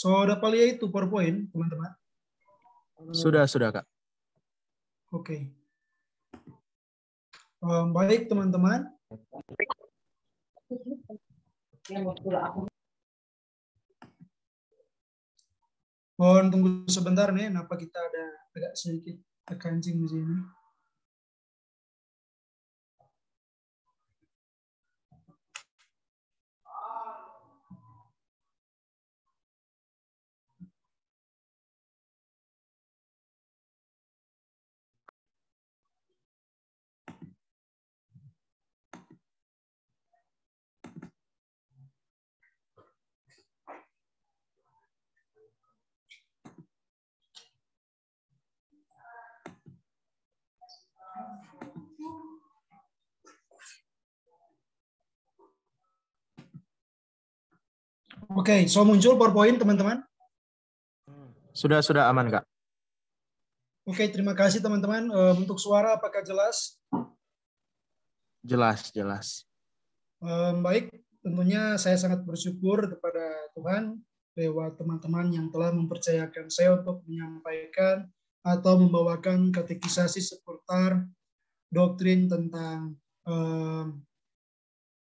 So, dapat lihat itu PowerPoint, teman-teman? Sudah, Kak. Oke. Baik, teman-teman. Mohon tunggu sebentar nih, kenapa kita ada agak sedikit terkancing di sini. Oke, so muncul PowerPoint, teman-teman? Sudah aman, Kak. Oke, terima kasih, teman-teman. Untuk suara, apakah jelas? Jelas. Baik, tentunya saya sangat bersyukur kepada Tuhan lewat teman-teman yang telah mempercayakan saya untuk menyampaikan atau membawakan katekisasi seputar doktrin tentang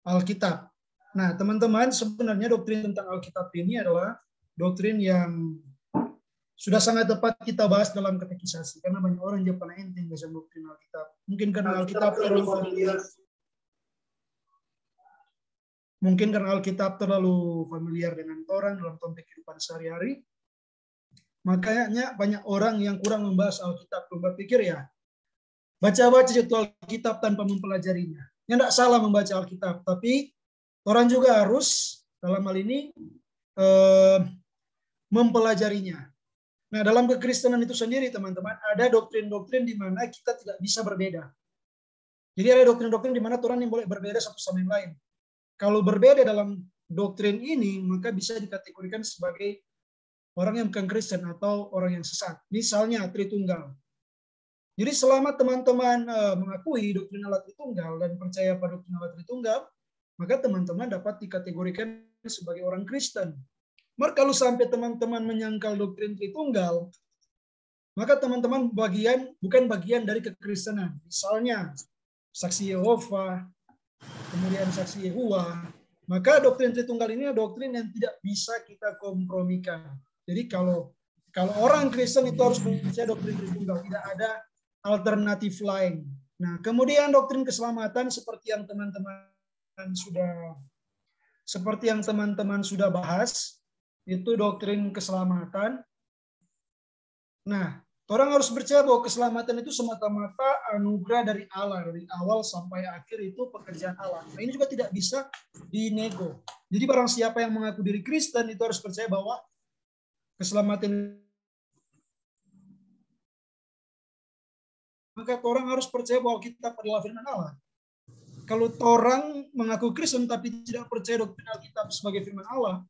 Alkitab. Nah, teman-teman, sebenarnya doktrin tentang Alkitab ini adalah doktrin yang sudah sangat tepat kita bahas dalam katekisasi, karena banyak orang yang pernah enteng bahasa doktrin Alkitab. Mungkin karena Alkitab terlalu familiar dengan orang dalam konteks kehidupan sehari-hari. Makanya banyak orang yang kurang membahas Alkitab. Mereka pikir ya, baca-baca itu Alkitab tanpa mempelajarinya. Ya, tidak salah membaca Alkitab, tapi orang juga harus dalam hal ini mempelajarinya. Nah, dalam kekristenan itu sendiri, teman-teman, ada doktrin-doktrin di mana kita tidak bisa berbeda. Jadi ada doktrin-doktrin di mana orang yang boleh berbeda satu sama yang lain. Kalau berbeda dalam doktrin ini, maka bisa dikategorikan sebagai orang yang bukan Kristen atau orang yang sesat. Misalnya Tritunggal. Jadi selama teman-teman mengakui doktrin Allah Tritunggal dan percaya pada doktrin Allah Tritunggal, maka teman-teman dapat dikategorikan sebagai orang Kristen. Maka kalau sampai teman-teman menyangkal doktrin Tritunggal, maka teman-teman bukan bagian dari kekristenan. Misalnya saksi Yehova, kemudian saksi Yehuwa, maka doktrin Tritunggal ini adalah doktrin yang tidak bisa kita kompromikan. Jadi kalau orang Kristen itu harus percaya doktrin Tritunggal, tidak ada alternatif lain. Nah, kemudian doktrin keselamatan seperti yang teman-teman sudah bahas, itu doktrin keselamatan. Nah, orang harus percaya bahwa keselamatan itu semata-mata anugerah dari Allah, dari awal sampai akhir itu pekerjaan Allah. Nah, ini juga tidak bisa dinego. Jadi barang siapa yang mengaku diri Kristen itu harus percaya bahwa keselamatan, maka orang harus percaya bahwa Alkitab adalah firman Allah. Kalau orang mengaku Kristen tapi tidak percaya doktrin Alkitab sebagai firman Allah,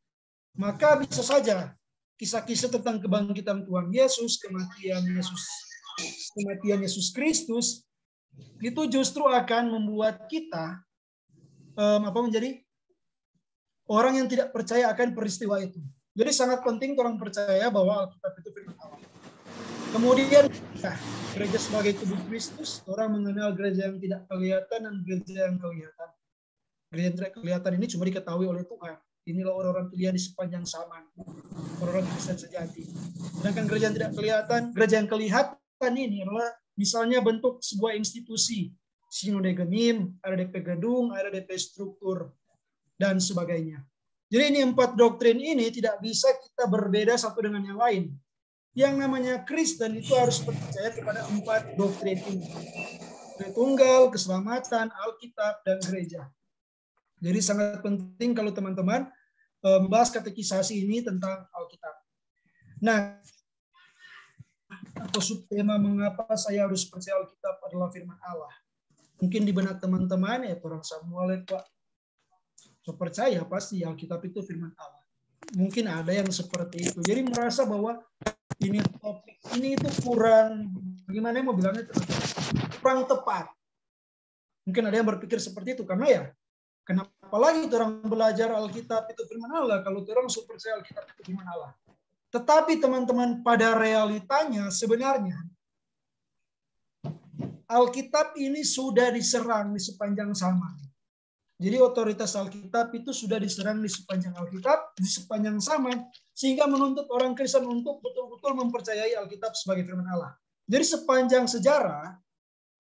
maka bisa saja kisah-kisah tentang kebangkitan Tuhan Yesus, kematian Yesus Kristus, itu justru akan membuat kita menjadi orang yang tidak percaya akan peristiwa itu. Jadi sangat penting orang percaya bahwa Alkitab itu firman Allah. Kemudian gereja sebagai tubuh Kristus, orang mengenal gereja yang tidak kelihatan dan gereja yang kelihatan. Gereja yang tidak kelihatan ini cuma diketahui oleh Tuhan. Inilah orang-orang pilihan di sepanjang zaman, orang-orang Kristen sejati. Sedangkan gereja yang tidak kelihatan, gereja yang kelihatan ini adalah misalnya bentuk sebuah institusi, sinode gemim, ada DP gedung, ada DP struktur, dan sebagainya. Jadi ini 4 doktrin ini tidak bisa kita berbeda satu dengan yang lain. Yang namanya Kristen itu harus percaya kepada 4 doktrin ini. Tritunggal, keselamatan, Alkitab, dan gereja. Jadi sangat penting kalau teman-teman membahas katekisasi ini tentang Alkitab. Nah, atau subtema mengapa saya harus percaya Alkitab adalah firman Allah. Mungkin di benak teman-teman ya orang Samuel Pak. So percaya pasti Alkitab itu firman Allah. Mungkin ada yang seperti itu. Jadi merasa bahwa ini topik ini itu kurang, bagaimana mau bilangnya, kurang tepat. Mungkin ada yang berpikir seperti itu karena ya Kenapa lagi orang belajar Alkitab itu firman Allah kalau orang super percaya Alkitab itu firman Allah? Tetapi teman-teman, pada realitanya sebenarnya Alkitab ini sudah diserang di sepanjang zaman. Jadi otoritas Alkitab itu sudah diserang di sepanjang Alkitab, di sepanjang zaman, sehingga menuntut orang Kristen untuk betul-betul mempercayai Alkitab sebagai firman Allah. Jadi sepanjang sejarah,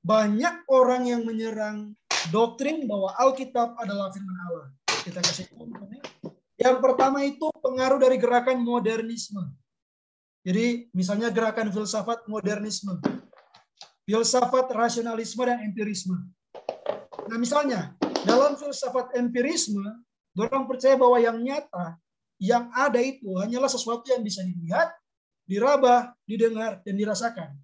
banyak orang yang menyerang doktrin bahwa Alkitab adalah firman Allah. Kita kasih contoh nih. Yang pertama itu pengaruh dari gerakan modernisme. Jadi misalnya gerakan filsafat modernisme, filsafat rasionalisme dan empirisme. Nah misalnya dalam filsafat empirisme, orang percaya bahwa yang nyata, yang ada itu hanyalah sesuatu yang bisa dilihat, diraba, didengar, dan dirasakan.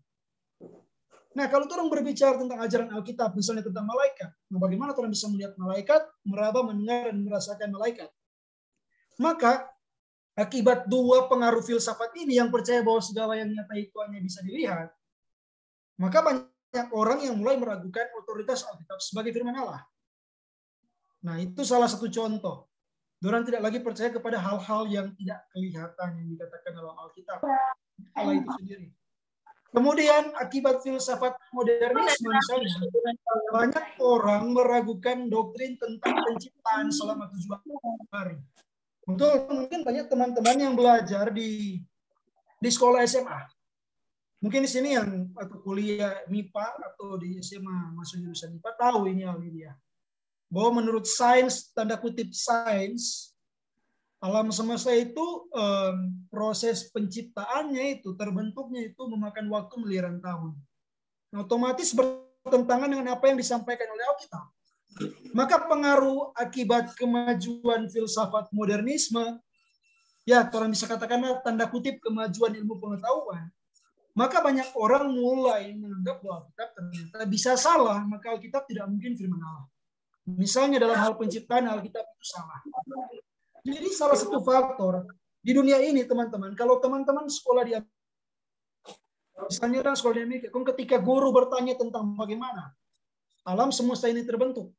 Nah, kalau orang berbicara tentang ajaran Alkitab, misalnya tentang malaikat, nah bagaimana orang bisa melihat malaikat, meraba, mendengar, dan merasakan malaikat? Maka, akibat dua pengaruh filsafat ini yang percaya bahwa segala yang nyata itu hanya bisa dilihat, maka banyak orang yang mulai meragukan otoritas Alkitab sebagai firman Allah. Nah, itu salah satu contoh. Orang tidak lagi percaya kepada hal-hal yang tidak kelihatan yang dikatakan dalam Alkitab. Allah itu sendiri. Kemudian akibat filsafat modernisme misalnya, banyak orang meragukan doktrin tentang penciptaan selama 7 hari. Mungkin banyak teman-teman yang belajar di sekolah SMA. Mungkin di sini yang atau kuliah MIPA atau di SMA masuk jurusan MIPA tahu ini hal ini ya. Bahwa menurut sains, tanda kutip sains, alam semesta itu proses penciptaannya itu, terbentuknya itu memakan waktu miliaran tahun. Otomatis bertentangan dengan apa yang disampaikan oleh Alkitab. Maka pengaruh akibat kemajuan filsafat modernisme, ya orang bisa katakan tanda kutip kemajuan ilmu pengetahuan, maka banyak orang mulai menganggap bahwa Alkitab ternyata bisa salah, maka Alkitab tidak mungkin firman Allah. Misalnya dalam hal penciptaan Alkitab itu salah. Jadi salah satu faktor di dunia ini teman-teman, kalau teman-teman sekolah di misalnya orang sekolah di Amerika, ketika guru bertanya tentang bagaimana alam semesta ini terbentuk,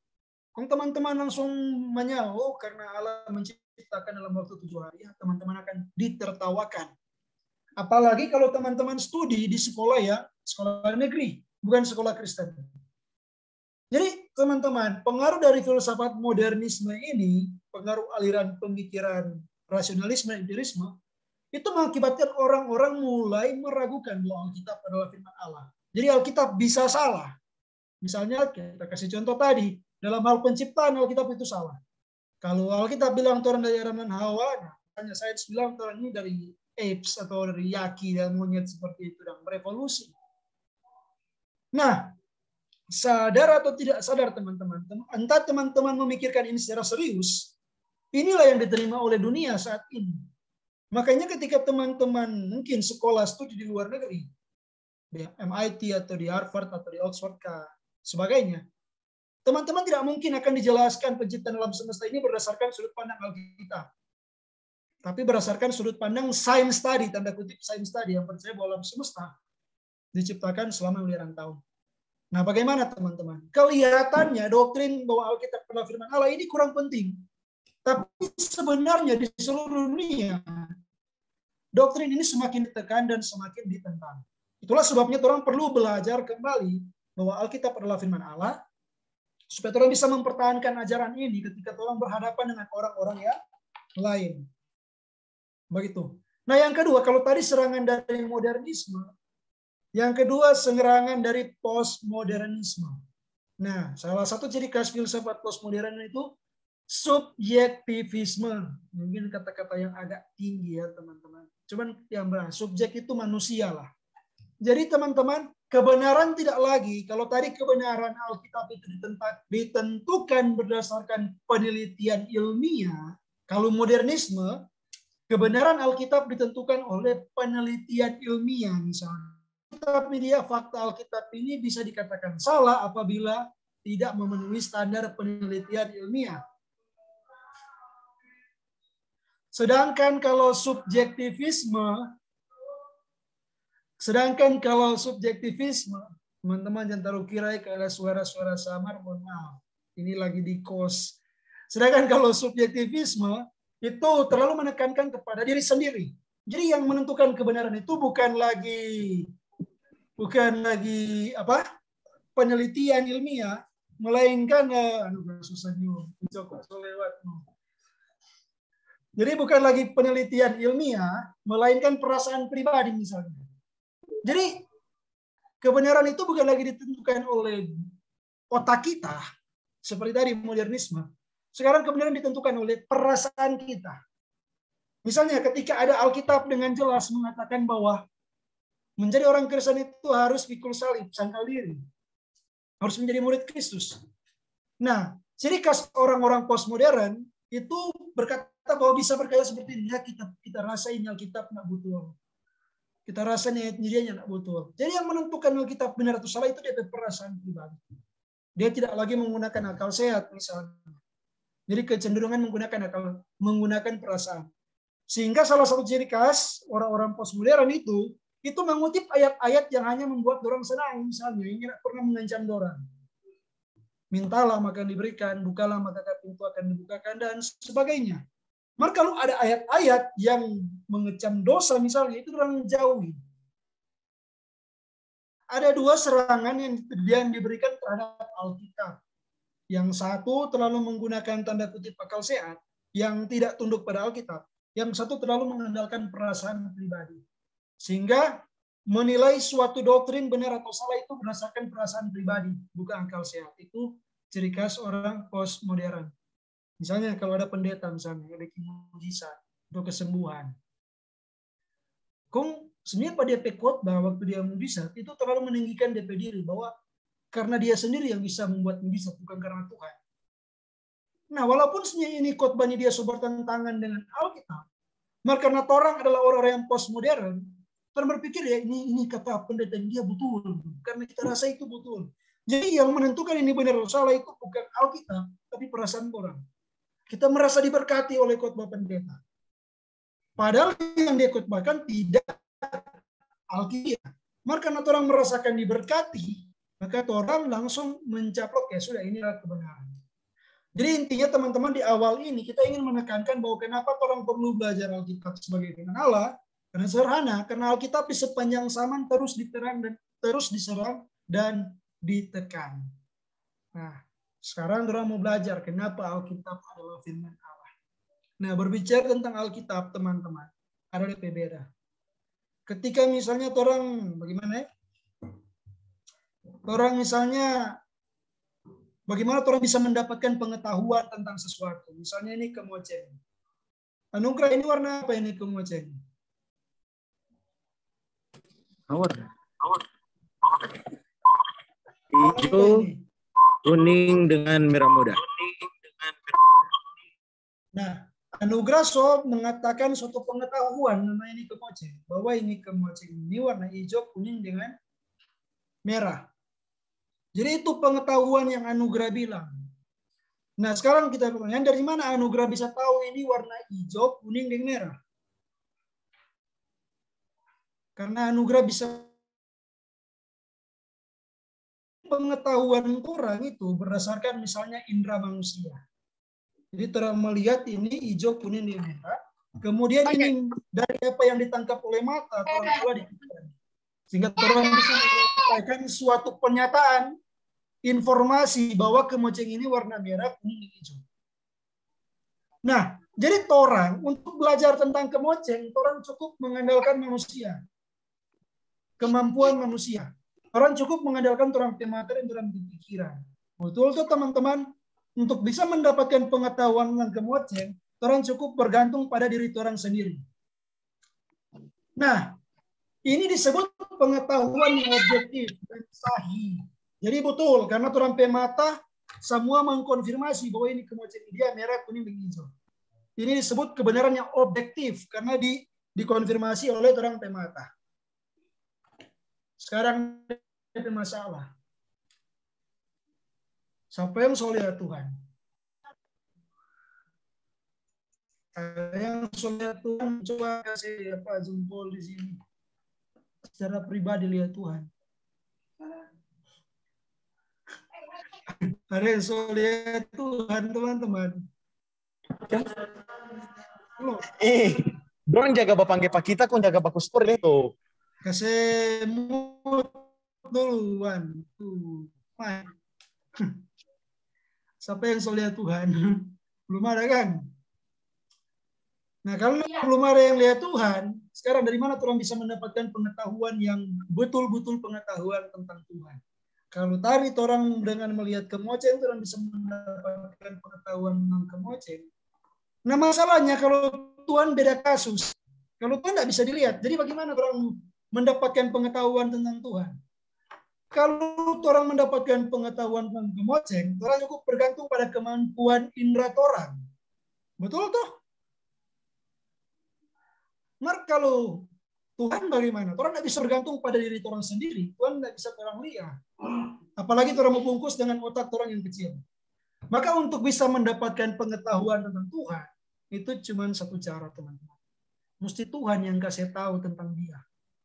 teman-teman langsung menjawab karena Allah menciptakan dalam waktu 7 hari, teman-teman akan ditertawakan. Apalagi kalau teman-teman studi di sekolah ya, sekolah negeri, bukan sekolah Kristen. Jadi teman-teman, pengaruh dari filsafat modernisme ini, pengaruh aliran pemikiran rasionalisme dan empirisme, itu mengakibatkan orang-orang mulai meragukan bahwa Alkitab adalah firman Allah. Jadi Alkitab bisa salah. Misalnya kita kasih contoh tadi, dalam hal penciptaan Alkitab itu salah. Kalau Alkitab bilang Tuhan dari Adam dan Hawa, hanya sains bilang Tuhan ini dari apes atau dari yaki dan monyet seperti itu dan berevolusi. Nah, sadar atau tidak sadar teman-teman, entah teman-teman memikirkan ini secara serius, inilah yang diterima oleh dunia saat ini. Makanya ketika teman-teman mungkin sekolah studi di luar negeri, di MIT atau di Harvard atau di Oxford sebagainya, teman-teman tidak mungkin akan dijelaskan penciptaan alam semesta ini berdasarkan sudut pandang Alkitab. Tapi berdasarkan sudut pandang sains tadi, tanda kutip sains tadi, yang percaya bahwa alam semesta diciptakan selama miliaran tahun. Nah, bagaimana teman-teman? Kelihatannya doktrin bahwa Alkitab adalah firman Allah ini kurang penting. Tapi sebenarnya di seluruh dunia, doktrin ini semakin ditekan dan semakin ditentang. Itulah sebabnya orang perlu belajar kembali bahwa Alkitab adalah firman Allah, supaya orang bisa mempertahankan ajaran ini ketika orang berhadapan dengan orang-orang yang lain. Begitu. Nah, yang kedua, kalau tadi serangan dari modernisme, yang kedua, serangan dari postmodernisme. Nah, salah satu ciri khas filsafat postmodern itu subjektivisme. Mungkin kata-kata yang agak tinggi ya, teman-teman. Cuman yang benar, subjek itu manusia lah. Jadi teman-teman, kebenaran tidak lagi, kalau tadi kebenaran Alkitab itu ditentukan berdasarkan penelitian ilmiah, kalau modernisme, kebenaran Alkitab ditentukan oleh penelitian ilmiah misalnya. Tapi dia fakta Alkitab ini bisa dikatakan salah apabila tidak memenuhi standar penelitian ilmiah. Sedangkan kalau subjektivisme, teman-teman jangan terlalu kira ada suara-suara samar, mohon maaf. Ini lagi di kos Sedangkan kalau subjektivisme itu terlalu menekankan kepada diri sendiri. Jadi yang menentukan kebenaran itu bukan lagi apa penelitian ilmiah, melainkan susah juga. Jadi bukan lagi penelitian ilmiah, melainkan perasaan pribadi misalnya. Jadi kebenaran itu bukan lagi ditentukan oleh otak kita, seperti tadi modernisme. Sekarang kebenaran ditentukan oleh perasaan kita. Misalnya ketika ada Alkitab dengan jelas mengatakan bahwa menjadi orang Kristen itu harus pikul salib, sangkal diri. Harus menjadi murid Kristus. Nah, ciri khas orang-orang postmodern itu berkata bahwa bisa berkata seperti ini, ya kita rasa ini Alkitab tidak betul. Kita rasa niatnya tidak betul. Jadi yang menentukan Alkitab benar atau salah itu dia perasaan pribadi. Dia tidak lagi menggunakan akal sehat misalnya. Jadi kecenderungan menggunakan perasaan. Sehingga salah satu ciri khas orang-orang postmodern itu mengutip ayat-ayat yang hanya membuat orang senang. Misalnya, ini tidak pernah mengancam orang. Mintalah maka diberikan, bukalah maka pintu akan dibukakan, dan sebagainya. Maka kalau ada ayat-ayat yang mengecam dosa misalnya, itu orang jauhi. Ada dua serangan yang diberikan terhadap Alkitab. Yang satu terlalu menggunakan tanda kutip akal sehat, yang tidak tunduk pada Alkitab. Yang satu terlalu mengandalkan perasaan pribadi. Sehingga menilai suatu doktrin benar atau salah itu berdasarkan perasaan pribadi, bukan akal sehat. Itu ciri khas orang postmodern. Misalnya kalau ada pendeta misalnya, ada mujizat untuk kesembuhan. Sebenarnya pada DP khotbah waktu dia mujizat itu terlalu meninggikan DP diri bahwa karena dia sendiri yang bisa membuat mujizat, bukan karena Tuhan. Nah, walaupun sebenarnya ini khotbahnya dia bertentangan dengan Alkitab, maka karena orang adalah orang-orang yang postmodern, orang berpikir ya ini kata pendeta dia betul, karena kita rasa itu betul. Jadi yang menentukan ini benar atau salah itu bukan Alkitab, tapi perasaan orang. Kita merasa diberkati oleh khotbah pendeta. Padahal yang dia khotbahkan tidak Alkitab. Maka karena orang merasakan diberkati, maka orang langsung mencaplok ya sudah inilah kebenaran. Jadi intinya teman-teman di awal ini kita ingin menekankan bahwa kenapa orang perlu belajar Alkitab sebagai firman Allah. Karena sederhana, karena Alkitab di sepanjang zaman terus diterang dan terus diserang dan ditekan. Nah, sekarang orang mau belajar kenapa Alkitab adalah firman Allah. Nah, berbicara tentang Alkitab, teman-teman, ada yang beda. Ketika misalnya orang, bagaimana ya? Orang misalnya, bagaimana orang bisa mendapatkan pengetahuan tentang sesuatu. Misalnya ini kemoceng. Anugerah ini warna apa ini kemoceng? Warna hijau, kuning dengan merah muda. Nah, anugerah so mengatakan suatu pengetahuan namanya ini kemoceng. Bahwa ini kemoceng ini warna hijau, kuning dengan merah. Jadi itu pengetahuan yang anugerah bilang. Nah, sekarang kita pertanyaan dari mana anugerah bisa tahu ini warna hijau, kuning, dan merah? Karena anugerah bisa pengetahuan orang itu berdasarkan misalnya indera manusia. Jadi orang melihat ini hijau, kuning, dan merah. Kemudian ini dari apa yang ditangkap oleh mata, orang tua dipikirkan. Sehingga orang bisa menyampaikan suatu pernyataan informasi bahwa kemoceng ini warna merah, kuning, dan hijau. Nah, jadi orang untuk belajar tentang kemoceng, orang cukup mengandalkan manusia. Kemampuan manusia. Orang cukup mengandalkan orang mata dan orang pikiran. Betul tuh teman-teman, untuk bisa mendapatkan pengetahuan tentang kemoceng, orang cukup bergantung pada diri orang sendiri. Nah, ini disebut pengetahuan yang objektif dan sahih. Jadi betul, karena orang pemata semua mengkonfirmasi bahwa ini kemoceng dia merah, kuning, dan hijau. Ini disebut kebenaran yang objektif karena dikonfirmasi oleh orang pemata. Sekarang ada masalah. Siapa yang soleh Tuhan? Yang soleh Tuhan coba kasih jempol di sini. Secara pribadi lihat Tuhan. Ada yang soleh Tuhan teman-teman. Lo Dorang jaga bapangge pak kita, kau jaga baku skor itu. kasih mood duluan. Main. Siapa yang so lihat Tuhan? Belum ada kan? Nah, kalau belum ada yang lihat Tuhan, sekarang dari mana orang bisa mendapatkan pengetahuan yang betul-betul pengetahuan tentang Tuhan? Kalau tadi orang dengan melihat kemoceng, orang bisa mendapatkan pengetahuan tentang kemoceng. Nah, masalahnya kalau Tuhan beda kasus. Kalau Tuhan tidak bisa dilihat, jadi bagaimana orang mendapatkan pengetahuan tentang Tuhan? Kalau orang mendapatkan pengetahuan tentang kemoceng, orang cukup bergantung pada kemampuan indera orang. Betul toh? Mar kalau Tuhan bagaimana? Orang tidak bisa bergantung pada diri orang sendiri. Tuhan tidak bisa orang lihat. Apalagi orang membungkus dengan otak orang yang kecil. Maka untuk bisa mendapatkan pengetahuan tentang Tuhan, itu cuma satu cara, teman-teman. Mesti Tuhan yang kasih tahu tentang dia.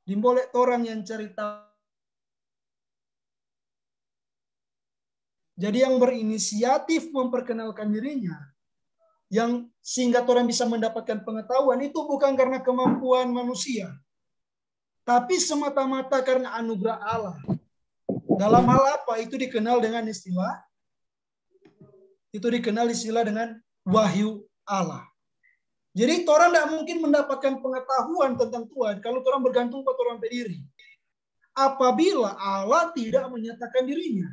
Dimboleh orang yang cari tahu. Jadi yang berinisiatif memperkenalkan dirinya, yang sehingga orang bisa mendapatkan pengetahuan itu bukan karena kemampuan manusia, tapi semata-mata karena anugerah Allah. Dalam hal apa? Itu dikenal dengan istilah dengan wahyu Allah. Jadi orang tidak mungkin mendapatkan pengetahuan tentang Tuhan kalau orang bergantung pada orang berdiri. Apabila Allah tidak menyatakan dirinya,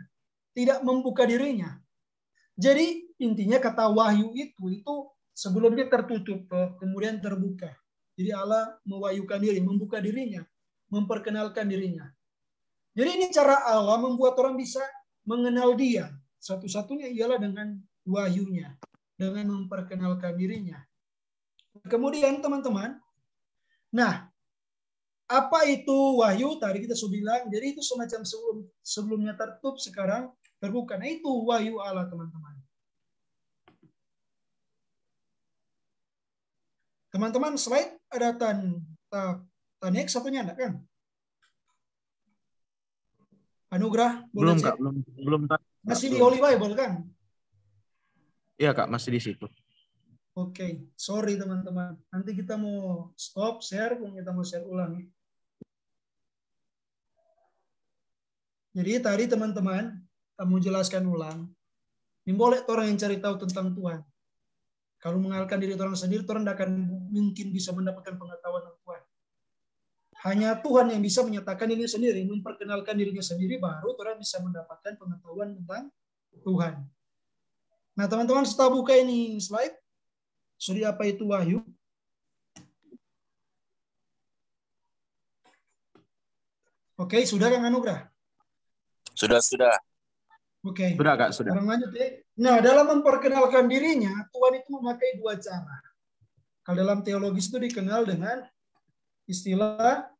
tidak membuka dirinya. Jadi intinya kata wahyu itu sebelumnya tertutup, kemudian terbuka. Jadi Allah mewahyukan diri, membuka dirinya, memperkenalkan dirinya. Jadi ini cara Allah membuat orang bisa mengenal dia. Satu-satunya ialah dengan wahyunya, dengan memperkenalkan dirinya. Kemudian teman-teman, nah apa itu wahyu? Tadi kita sudah bilang, jadi itu semacam sebelumnya tertutup, sekarang terbuka. Nah itu wahyu Allah, teman-teman. Teman-teman, slide ada next satunya enggak kan? Anugerah, Belum Kak, belum. Masih di Holy Bible kan? Iya Kak, masih di situ. Oke, sorry teman-teman. Nanti kita mau stop share, kita mau share ulang. Jadi tadi teman-teman, kamu jelaskan ulang. Ini boleh orang yang cari tahu tentang Tuhan. Kalau mengenalkan diri orang sendiri, orang tidak akan mungkin bisa mendapatkan pengetahuan tentang Tuhan. Hanya Tuhan yang bisa menyatakan dirinya sendiri, memperkenalkan dirinya sendiri, baru orang bisa mendapatkan pengetahuan tentang Tuhan. Nah teman-teman, setelah buka ini slide, sudah apa itu wahyu? Oke, sudah kan Anugrah? Sudah. Oke. Sudah Kak, sudah. Sekarang lanjut ya. Nah, dalam memperkenalkan dirinya, Tuhan itu memakai dua cara. Kalau dalam teologis itu dikenal dengan istilah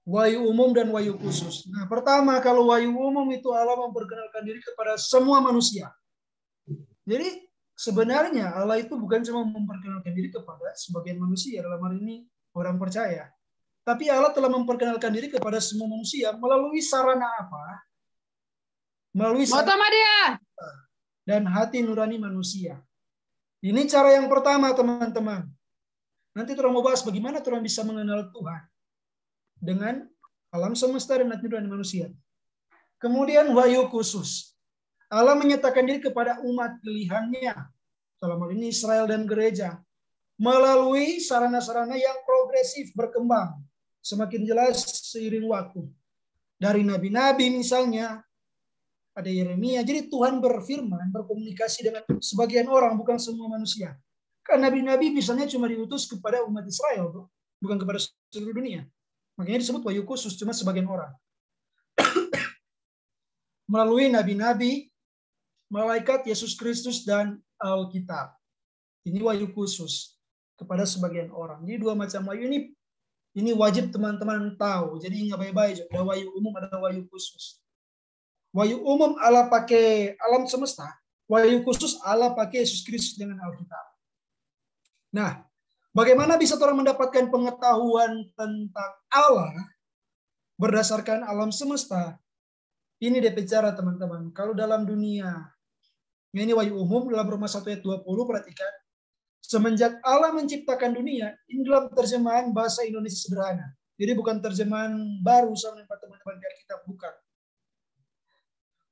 wahyu umum dan wahyu khusus. Nah, pertama kalau wahyu umum itu Allah memperkenalkan diri kepada semua manusia. Jadi sebenarnya Allah itu bukan cuma memperkenalkan diri kepada sebagian manusia, dalam hal ini orang percaya. Tapi Allah telah memperkenalkan diri kepada semua manusia melalui sarana apa? Melalui sarana dan hati nurani manusia. Ini cara yang pertama, teman-teman. Nanti kita mau bahas bagaimana kita bisa mengenal Tuhan dengan alam semesta dan hati nurani manusia. Kemudian wahyu khusus. Allah menyatakan diri kepada umat pilihannya, dalam hal ini Israel dan gereja, melalui sarana-sarana yang progresif berkembang, semakin jelas seiring waktu. Dari nabi-nabi misalnya, ada Yeremia. Jadi Tuhan berfirman, berkomunikasi dengan sebagian orang, bukan semua manusia. Karena nabi-nabi misalnya cuma diutus kepada umat Israel, bukan kepada seluruh dunia. Makanya disebut wahyu khusus, cuma sebagian orang. Melalui nabi-nabi, malaikat, Yesus Kristus, dan Alkitab. Ini wahyu khusus kepada sebagian orang. Jadi dua macam wahyu ini wajib teman-teman tahu. Jadi ingat baik-baik, ada wahyu umum, ada wahyu khusus. Wahyu umum Allah pakai alam semesta, wahyu khusus Allah pakai Yesus Kristus dengan Alkitab. Nah, bagaimana bisa orang mendapatkan pengetahuan tentang Allah berdasarkan alam semesta? Ini dia bicara teman-teman. Kalau dalam dunia Ini wahyu umum dalam Roma 1 ayat 20, perhatikan. Semenjak Allah menciptakan dunia, ini dalam terjemahan bahasa Indonesia sederhana. Jadi bukan terjemahan baru sama teman-teman biar kita buka.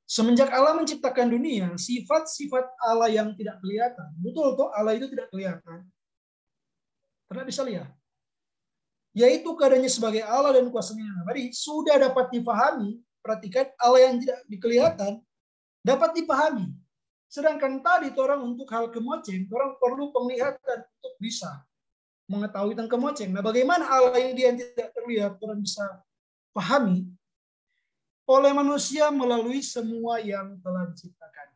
Semenjak Allah menciptakan dunia, sifat-sifat Allah yang tidak kelihatan. Betul toh Allah itu tidak kelihatan. Pernah bisa lihat? Yaitu keadaannya sebagai Allah dan kuasanya yang abadi sudah dapat dipahami. Perhatikan, Allah yang tidak kelihatan dapat dipahami. Sedangkan tadi orang untuk hal kemoceng, orang perlu penglihatan untuk bisa mengetahui tentang kemoceng. Nah, bagaimana Allah yang dia tidak terlihat orang bisa pahami? Oleh manusia melalui semua yang telah diciptakan.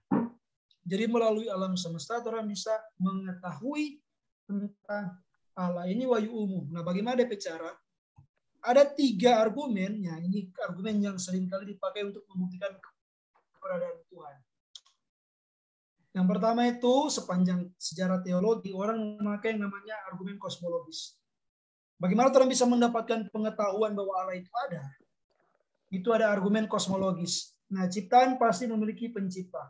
Jadi melalui alam semesta orang bisa mengetahui tentang Allah. Ini wahyu umum. Nah, bagaimana dia bicara? Ada 3 argumennya. Ini argumen yang seringkali dipakai untuk membuktikan keberadaan Tuhan. Yang pertama itu sepanjang sejarah teologi orang memakai yang namanya argumen kosmologis. Bagaimana orang bisa mendapatkan pengetahuan bahwa Allah itu ada? Itu ada argumen kosmologis. Nah, ciptaan pasti memiliki pencipta.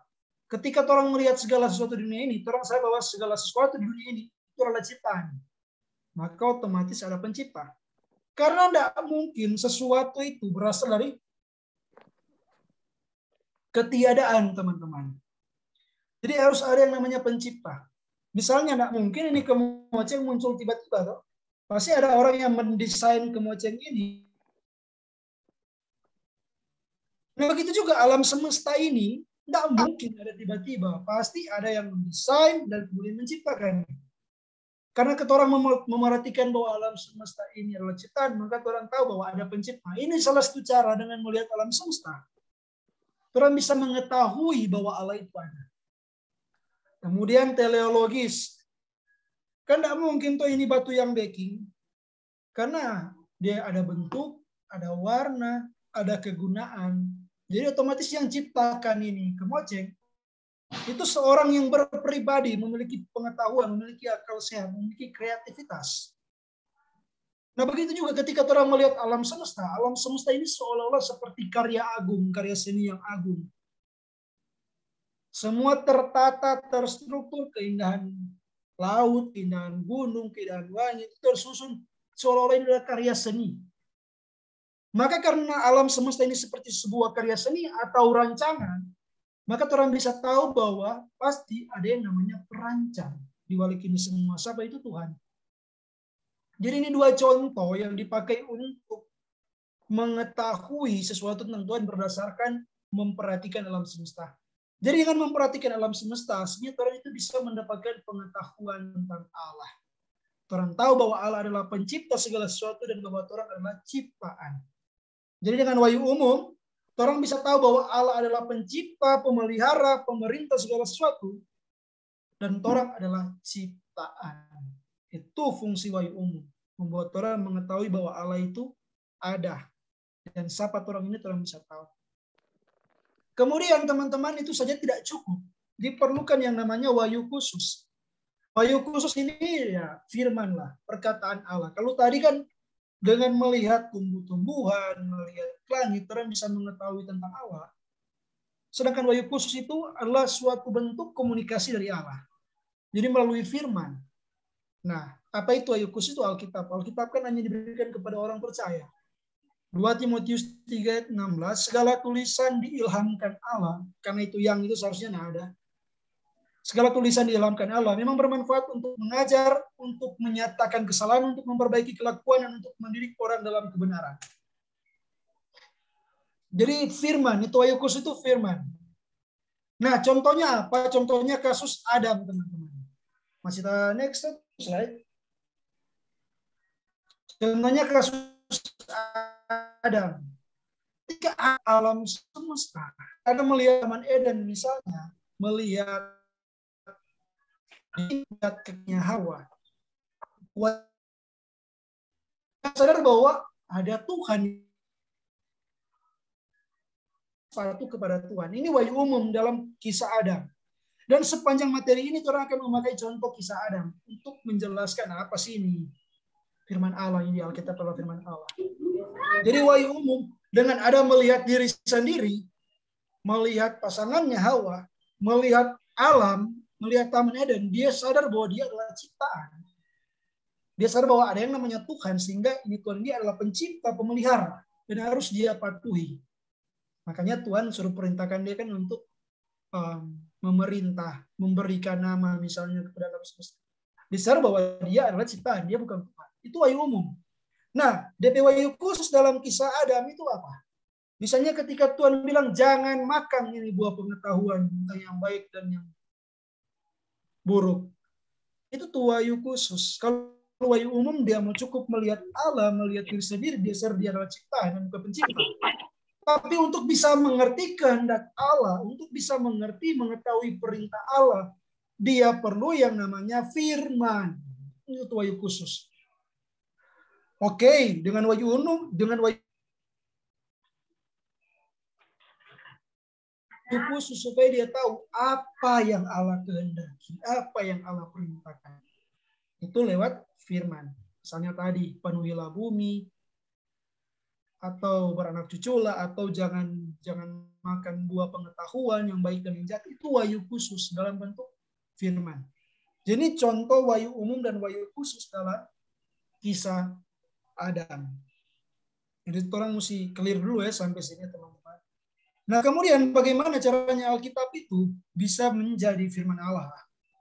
Ketika orang melihat segala sesuatu di dunia ini, orang sadar bahwa segala sesuatu di dunia ini itu adalah ciptaan. Maka otomatis ada pencipta. Karena tidak mungkin sesuatu itu berasal dari ketiadaan, teman-teman. Jadi harus ada yang namanya pencipta. Misalnya tidak mungkin ini kemoceng muncul tiba-tiba. Toh. Pasti ada orang yang mendesain kemoceng ini. Nah begitu juga alam semesta ini tidak mungkin ada tiba-tiba. Pasti ada yang mendesain dan kemudian menciptakan. Karena orang memerhatikan bahwa alam semesta ini adalah ciptaan, maka orang tahu bahwa ada pencipta. Ini salah satu cara dengan melihat alam semesta. Orang bisa mengetahui bahwa Allah itu ada. Kemudian teleologis. Kan tidak mungkin tuh ini batu yang baking. Karena dia ada bentuk, ada warna, ada kegunaan. Jadi otomatis yang ciptakan ini kemoceng, itu seorang yang berpribadi, memiliki pengetahuan, memiliki akal sehat, memiliki kreativitas. Nah begitu juga ketika orang melihat alam semesta ini seolah-olah seperti karya agung, karya seni yang agung. Semua tertata, terstruktur, keindahan laut, keindahan gunung, keindahan langit, tersusun seolah-olah ini adalah karya seni. Maka karena alam semesta ini seperti sebuah karya seni atau rancangan, maka orang bisa tahu bahwa pasti ada yang namanya perancang di balik ini semua. Siapa itu? Tuhan. Jadi ini 2 contoh yang dipakai untuk mengetahui sesuatu tentang Tuhan berdasarkan memperhatikan alam semesta. Jadi dengan memperhatikan alam semesta, sebenarnya orang itu bisa mendapatkan pengetahuan tentang Allah. Orang tahu bahwa Allah adalah pencipta segala sesuatu dan bahwa orang adalah ciptaan. Jadi dengan wahyu umum, orang bisa tahu bahwa Allah adalah pencipta, pemelihara, pemerintah segala sesuatu. Dan orang adalah ciptaan. Itu fungsi wahyu umum. Membuat orang mengetahui bahwa Allah itu ada. Dan siapa orang ini orang bisa tahu. Kemudian teman-teman itu saja tidak cukup. Diperlukan yang namanya wahyu khusus. Wahyu khusus ini ya firman lah, perkataan Allah. Kalau tadi kan dengan melihat tumbuh-tumbuhan, melihat langit, orang bisa mengetahui tentang Allah. Sedangkan wahyu khusus itu adalah suatu bentuk komunikasi dari Allah. Jadi melalui firman. Nah, apa itu wahyu khusus? Itu Alkitab. Alkitab kan hanya diberikan kepada orang percaya. 2 Timotius 3:16, segala tulisan diilhamkan Allah, karena itu yang itu seharusnya tidak ada. Segala tulisan diilhamkan Allah memang bermanfaat untuk mengajar, untuk menyatakan kesalahan, untuk memperbaiki kelakuan, dan untuk mendidik orang dalam kebenaran. Jadi firman, itu wahyu khusus itu firman. Nah, contohnya apa? Contohnya kasus Adam, teman-teman. Masih next slide. Contohnya kasus Adam. Ketika alam semesta, Adam melihat Taman Eden misalnya, melihat kakinya Hawa, sadar bahwa ada Tuhan, satu kepada Tuhan. Ini wahyu umum dalam kisah Adam. Dan sepanjang materi ini orang akan memakai contoh kisah Adam untuk menjelaskan apa sih ini firman Allah, ini Alkitab adalah firman Allah. Jadi wahyu umum dengan Adam melihat diri sendiri, melihat pasangannya Hawa, melihat alam, melihat Taman Eden, dia sadar bahwa dia adalah ciptaan. Dia sadar bahwa ada yang namanya Tuhan, sehingga ini Tuhan dia adalah pencipta, pemelihara, dan harus dia patuhi. Makanya Tuhan suruh perintahkan dia kan untuk memerintah, memberikan nama misalnya kepada alam semesta. Dia sadar bahwa dia adalah ciptaan, dia bukan Tuhan. Itu wahyu umum. Nah, DP wahyu khusus dalam kisah Adam itu apa? Misalnya ketika Tuhan bilang jangan makan ini buah pengetahuan tentang yang baik dan yang buruk. Itu tuh wahyu khusus. Kalau wahyu umum dia mau cukup melihat Allah, melihat diri sendiri, dia sadar dia adalah ciptaan dan bukan pencipta. Tapi untuk bisa mengerti kehendak Allah, untuk bisa mengerti, mengetahui perintah Allah, dia perlu yang namanya firman. Itu wahyu khusus. Oke, dengan wahyu umum, dengan wahyu khusus supaya dia tahu apa yang Allah kehendaki, apa yang Allah perintahkan. Itu lewat firman. Misalnya tadi, penuhilah bumi, atau beranak cuculah, atau jangan makan buah pengetahuan yang baik dan yang jahat. Itu wahyu khusus dalam bentuk firman. Jadi contoh wahyu umum dan wahyu khusus dalam kisah Adam. Jadi orang mesti clear dulu ya sampai sini teman-teman. Nah kemudian bagaimana caranya Alkitab itu bisa menjadi firman Allah?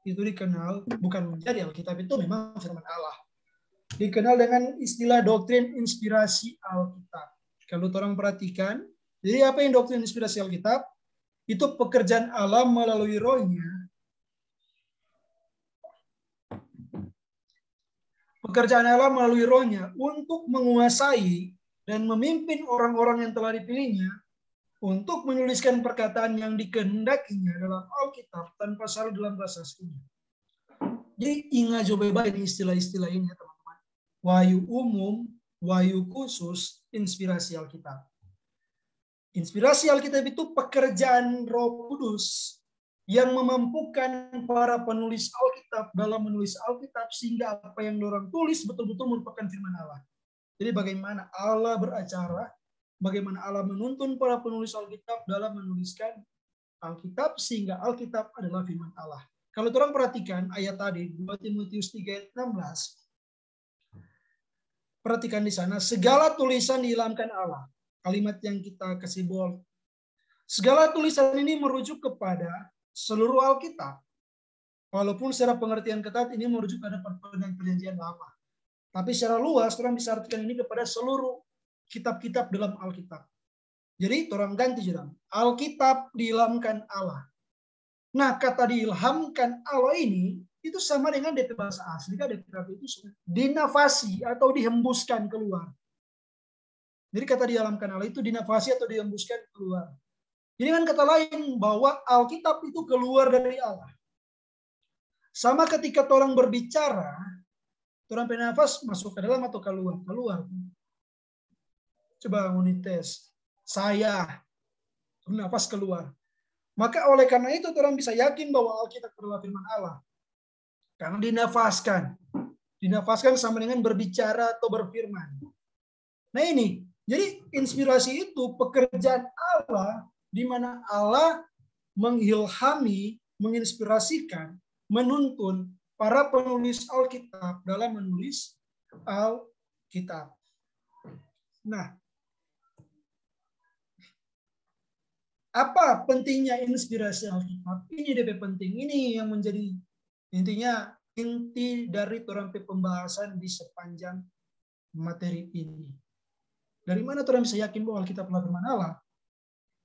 Itu dikenal, bukan menjadi, Alkitab itu memang firman Allah. Dikenal dengan istilah doktrin inspirasi Alkitab. Kalau orang perhatikan, jadi apa yang doktrin inspirasi Alkitab? Itu pekerjaan Allah melalui rohnya. Pekerjaan Allah melalui rohnya untuk menguasai dan memimpin orang-orang yang telah dipilihnya untuk menuliskan perkataan yang dikehendakinya dalam Alkitab tanpa salah dalam bahasa aslinya. Jadi ingat coba baik istilah-istilah ini ya teman-teman. Wahyu umum, wahyu khusus, inspirasi Alkitab. Inspirasi Alkitab itu pekerjaan Roh Kudus yang memampukan para penulis Alkitab dalam menulis Alkitab sehingga apa yang orang tulis betul-betul merupakan firman Allah. Jadi bagaimana Allah beracara, bagaimana Allah menuntun para penulis Alkitab dalam menuliskan Alkitab sehingga Alkitab adalah firman Allah. Kalau orang perhatikan ayat tadi 2 Timotius 3 ayat 16. Perhatikan di sana, segala tulisan diilhamkan Allah. Kalimat yang kita kasih bold. Segala tulisan ini merujuk kepada seluruh Alkitab. Walaupun secara pengertian ketat ini merujuk pada perjanjian lama. Tapi secara luas orang bisa artikan ini kepada seluruh kitab-kitab dalam Alkitab. Jadi orang ganti juga. Alkitab diilhamkan Allah. Nah, kata diilhamkan Allah ini itu sama dengan DP bahasa asli kan DP itu dinafasi atau dihembuskan keluar. Jadi kata diilhamkan Allah itu dinafasi atau dihembuskan keluar. Jadi dengan kata lain bahwa Alkitab itu keluar dari Allah. Sama ketika orang berbicara, orang bernafas masuk ke dalam atau keluar? Keluar. Coba unites. Saya bernafas keluar. Maka oleh karena itu orang bisa yakin bahwa Alkitab adalah firman Allah. Karena dinafaskan. Dinafaskan sama dengan berbicara atau berfirman. Nah ini, jadi inspirasi itu pekerjaan Allah di mana Allah mengilhami, menginspirasikan, menuntun para penulis Alkitab dalam menulis Alkitab. Nah, apa pentingnya inspirasi Alkitab? Ini DP penting. Ini yang menjadi intinya inti dari orang pembahasan di sepanjang materi ini. Dari mana orang bisa yakin bahwa Alkitab adalah firman Allah?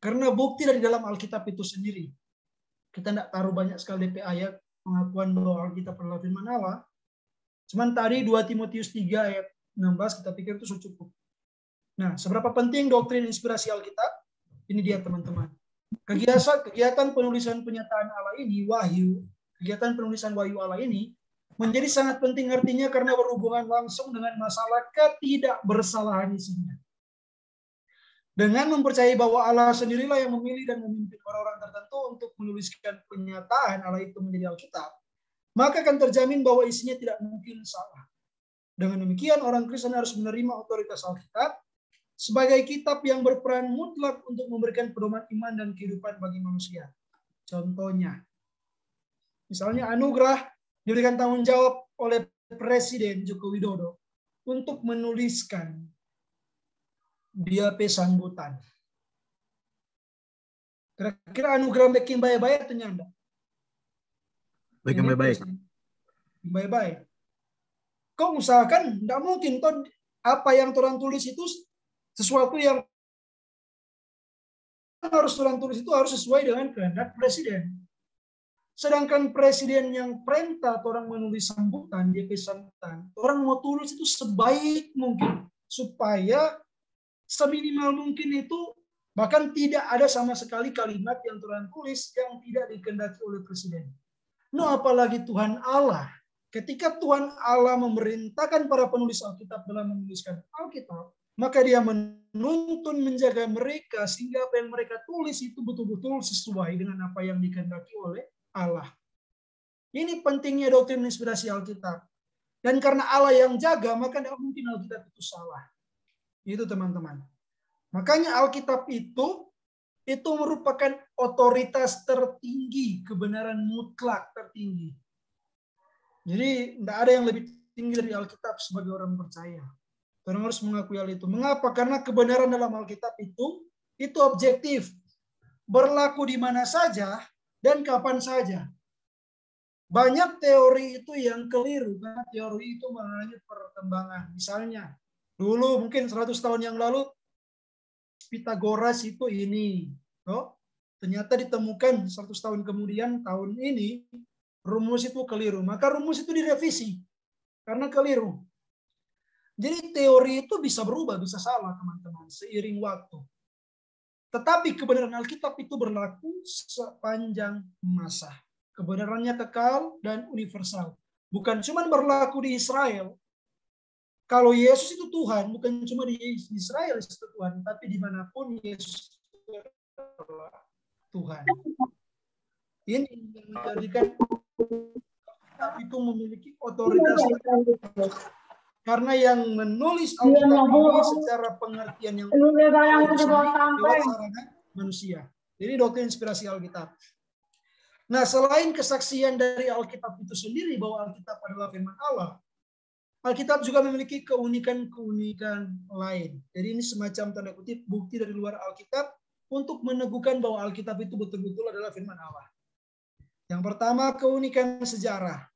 Karena bukti dari dalam Alkitab itu sendiri. Kita tidak taruh banyak sekali DP ayat pengakuan bahwa Alkitab adalah firman Allah. Cuman tadi 2 Timotius 3 ayat 16 kita pikir itu sudah cukup. Nah, seberapa penting doktrin inspirasi Alkitab? Ini dia teman-teman. Kegiatan penulisan penyataan Allah ini, wahyu, kegiatan penulisan wahyu Allah ini menjadi sangat penting artinya karena berhubungan langsung dengan masalah ketidakbersalahan isinya. Dengan mempercayai bahwa Allah sendirilah yang memilih dan memimpin orang-orang tertentu untuk menuliskan penyataan Allah itu menjadi Alkitab, maka akan terjamin bahwa isinya tidak mungkin salah. Dengan demikian, orang Kristen harus menerima otoritas Alkitab sebagai kitab yang berperan mutlak untuk memberikan pedoman iman dan kehidupan bagi manusia. Contohnya, Misalnya anugerah diberikan tanggung jawab oleh Presiden Joko Widodo untuk menuliskan BAP sambutan. Kira-kira anugerah bikin baik-baik atau nyanda? Bikin baik-baik. Baik-baik. Kau usahakan, tidak mungkin toh apa yang orang tulis itu sesuatu yang harus orang tulis itu harus sesuai dengan kehendak presiden. Sedangkan presiden yang perintah orang menulis sambutan, dia sambutan, orang mau tulis itu sebaik mungkin supaya seminimal mungkin itu bahkan tidak ada sama sekali kalimat yang orang tulis yang tidak dikehendaki oleh presiden. No, apalagi Tuhan Allah. Ketika Tuhan Allah memerintahkan para penulis Alkitab dalam menuliskan Alkitab, maka dia menuntun menjaga mereka sehingga apa yang mereka tulis itu betul-betul sesuai dengan apa yang dikehendaki oleh Allah. Ini pentingnya doktrin inspirasi Alkitab. Dan karena Allah yang jaga, maka tidak mungkin Alkitab itu salah. Itu teman-teman. Makanya Alkitab itu merupakan otoritas tertinggi, kebenaran mutlak tertinggi. Jadi tidak ada yang lebih tinggi dari Alkitab sebagai orang percaya. Orang harus mengakui hal itu. Mengapa? Karena kebenaran dalam Alkitab itu objektif. Berlaku di mana saja dan kapan saja. Banyak teori itu yang keliru. Karena teori itu mengalami perkembangan. Misalnya, dulu mungkin 100 tahun yang lalu, Pitagoras itu ini. Oh, ternyata ditemukan 100 tahun kemudian, tahun ini, rumus itu keliru. Maka rumus itu direvisi. Karena keliru. Jadi teori itu bisa berubah, bisa salah teman-teman, seiring waktu. Tetapi kebenaran Alkitab itu berlaku sepanjang masa. Kebenarannya kekal dan universal. Bukan cuma berlaku di Israel. Kalau Yesus itu Tuhan, bukan cuma di Israel itu Tuhan, tapi dimanapun Yesus adalah Tuhan. Ini yang menjadikan Alkitab itu memiliki otoritas. Karena yang menulis Alkitab ini secara pengertian yang lewat sarana manusia. Jadi doktrin inspirasi Alkitab. Nah, selain kesaksian dari Alkitab itu sendiri bahwa Alkitab adalah firman Allah, Alkitab juga memiliki keunikan-keunikan lain. Jadi ini semacam tanda kutip bukti dari luar Alkitab untuk meneguhkan bahwa Alkitab itu betul-betul adalah firman Allah. Yang pertama, keunikan sejarah.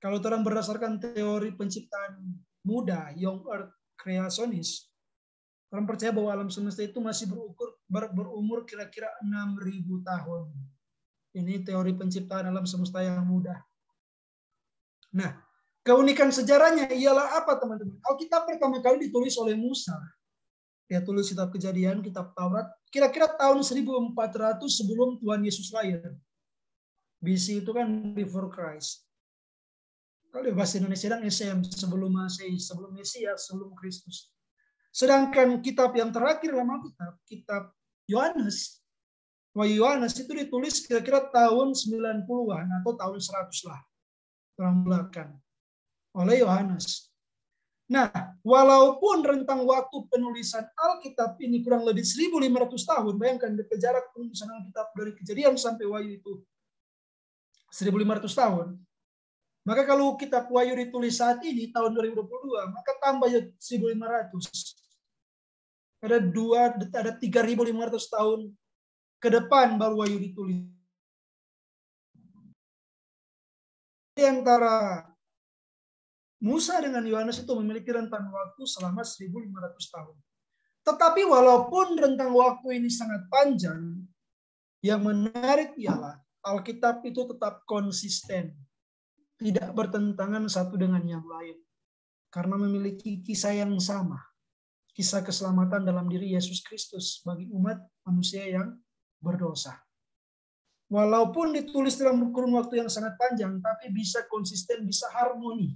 Kalau orang berdasarkan teori penciptaan muda, Young Earth Creationist, orang percaya bahwa alam semesta itu masih berumur kira-kira 6.000 tahun. Ini teori penciptaan alam semesta yang muda. Nah, keunikan sejarahnya ialah apa teman-teman? Alkitab pertama kali ditulis oleh Musa. Dia tulis kitab Kejadian, kitab Taurat, kira-kira tahun 1400 sebelum Tuhan Yesus lahir. BC itu kan before Christ. Kalau bahasa Indonesia dan SM, sebelum Masehi, sebelum Mesias, sebelum Kristus. Sedangkan kitab yang terakhir dalam Alkitab, kitab Yohanes, Wahyu Yohanes itu ditulis kira-kira tahun 90-an atau tahun 100 lah. Orang belakang. Oleh Yohanes. Nah, walaupun rentang waktu penulisan Alkitab ini kurang lebih 1.500 tahun, bayangkan jarak penulisan Alkitab dari Kejadian sampai Wahyu itu 1.500 tahun. Maka kalau kitab Wahyu ditulis saat ini tahun 2022, maka tambah 1.500. Ada 3.500 tahun ke depan baru Wahyu ditulis. Di antara Musa dengan Yohanes itu memiliki rentang waktu selama 1.500 tahun. Tetapi walaupun rentang waktu ini sangat panjang, yang menarik ialah Alkitab itu tetap konsisten. Tidak bertentangan satu dengan yang lain. Karena memiliki kisah yang sama. Kisah keselamatan dalam diri Yesus Kristus bagi umat manusia yang berdosa. Walaupun ditulis dalam kurun waktu yang sangat panjang, tapi bisa konsisten, bisa harmoni.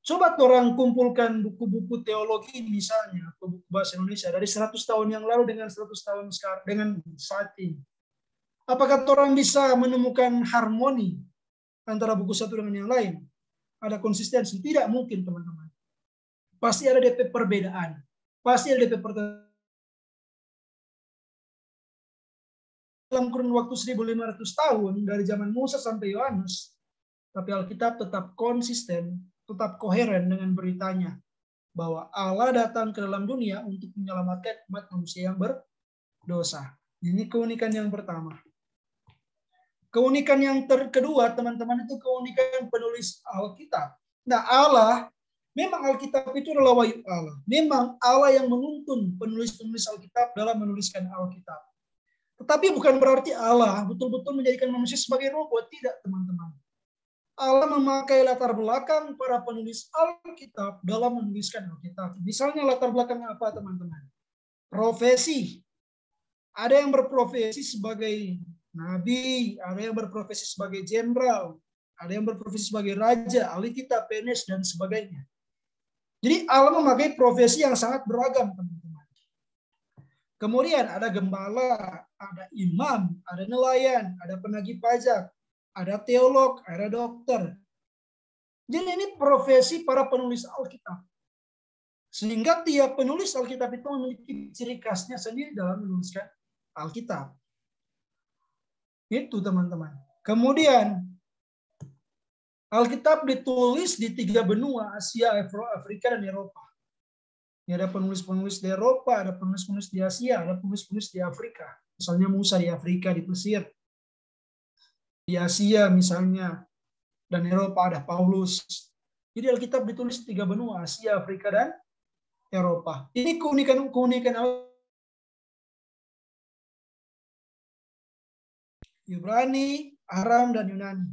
Coba orang kumpulkan buku-buku teologi misalnya, atau buku bahasa Indonesia dari 100 tahun yang lalu dengan 100 tahun sekarang, dengan saat ini. Apakah orang bisa menemukan harmoni antara buku satu dengan yang lain? Ada konsistensi? Tidak mungkin, teman-teman. Pasti ada DP perbedaan. Pasti ada DP dalam kurun waktu 1.500 tahun dari zaman Musa sampai Yohanes, tapi Alkitab tetap konsisten, tetap koheren dengan beritanya bahwa Allah datang ke dalam dunia untuk menyelamatkan umat manusia yang berdosa. Ini keunikan yang pertama. Keunikan yang kedua, teman-teman, itu keunikan penulis Alkitab. Nah, Allah, memang Alkitab itu adalah wahyu Allah. Memang Allah yang menuntun penulis-penulis Alkitab dalam menuliskan Alkitab. Tetapi bukan berarti Allah betul-betul menjadikan manusia sebagai robot. Tidak, teman-teman. Allah memakai latar belakang para penulis Alkitab dalam menuliskan Alkitab. Misalnya latar belakang apa, teman-teman? Profesi. Ada yang berprofesi sebagai nabi, ada yang berprofesi sebagai jenderal, ada yang berprofesi sebagai raja, ahli kitab, PNS, dan sebagainya. Jadi Allah memakai profesi yang sangat beragam, teman-teman. Kemudian ada gembala, ada imam, ada nelayan, ada penagih pajak, ada teolog, ada dokter. Jadi ini profesi para penulis Alkitab. Sehingga tiap penulis Alkitab itu memiliki ciri khasnya sendiri dalam menuliskan Alkitab. Itu, teman-teman. Kemudian Alkitab ditulis di 3 benua, Asia, Afrika, dan Eropa. Ini ada penulis-penulis di Eropa, ada penulis-penulis di Asia, ada penulis-penulis di Afrika. Misalnya Musa di Afrika, di Mesir. Di Asia misalnya, dan Eropa ada Paulus. Jadi Alkitab ditulis 3 benua, Asia, Afrika, dan Eropa. Ini keunikan Ibrani, Aram, dan Yunani.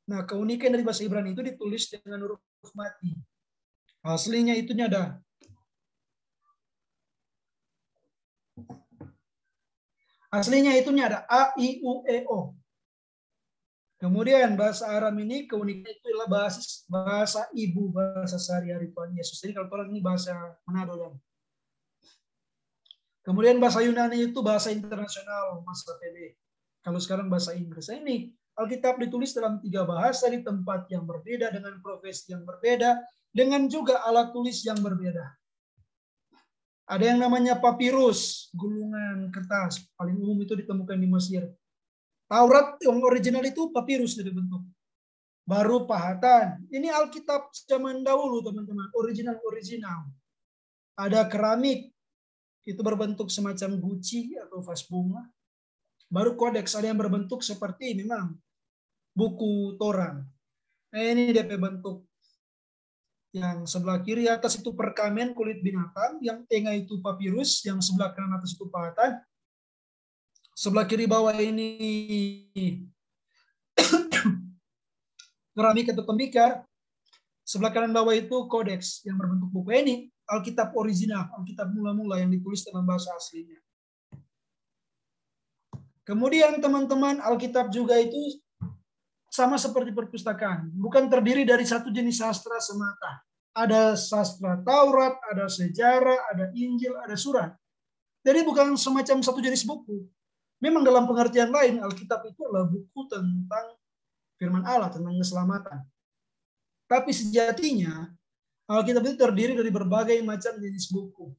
Nah, keunikan dari bahasa Ibrani itu ditulis dengan huruf mati. Aslinya itunya ada. Aslinya itunya ada A, I, U, E, O. Kemudian bahasa Aram ini keunikan itu adalah bahasa ibu, bahasa sehari-hari Tuhan Yesus. Jadi kalau orang ini bahasa Manado. Dan kemudian bahasa Yunani itu bahasa internasional, masa PB. Kalau sekarang bahasa Inggris. Ini Alkitab ditulis dalam 3 bahasa di tempat yang berbeda, dengan profesi yang berbeda, dengan juga alat tulis yang berbeda. Ada yang namanya papirus, gulungan kertas. Paling umum itu ditemukan di Mesir. Taurat yang original itu papirus dari bentuk. Baru pahatan. Ini Alkitab zaman dahulu, teman-teman. Original. Ada keramik. Itu berbentuk semacam guci atau vas bunga. Baru kodeks. Ada yang berbentuk seperti memang buku Torah. Nah, ini DP bentuk. Yang sebelah kiri atas itu perkamen kulit binatang. Yang tengah itu papirus. Yang sebelah kanan atas itu pahatan. Sebelah kiri bawah ini keramik atau tembikar. Sebelah kanan bawah itu kodeks yang berbentuk buku. Ini Alkitab original, Alkitab mula-mula yang ditulis dalam bahasa aslinya. Kemudian teman-teman, Alkitab juga itu sama seperti perpustakaan. Bukan terdiri dari satu jenis sastra semata. Ada sastra Taurat, ada sejarah, ada Injil, ada surat. Jadi bukan semacam satu jenis buku. Memang dalam pengertian lain, Alkitab itu adalah buku tentang firman Allah, tentang keselamatan. Tapi sejatinya, Alkitab itu terdiri dari berbagai macam jenis buku.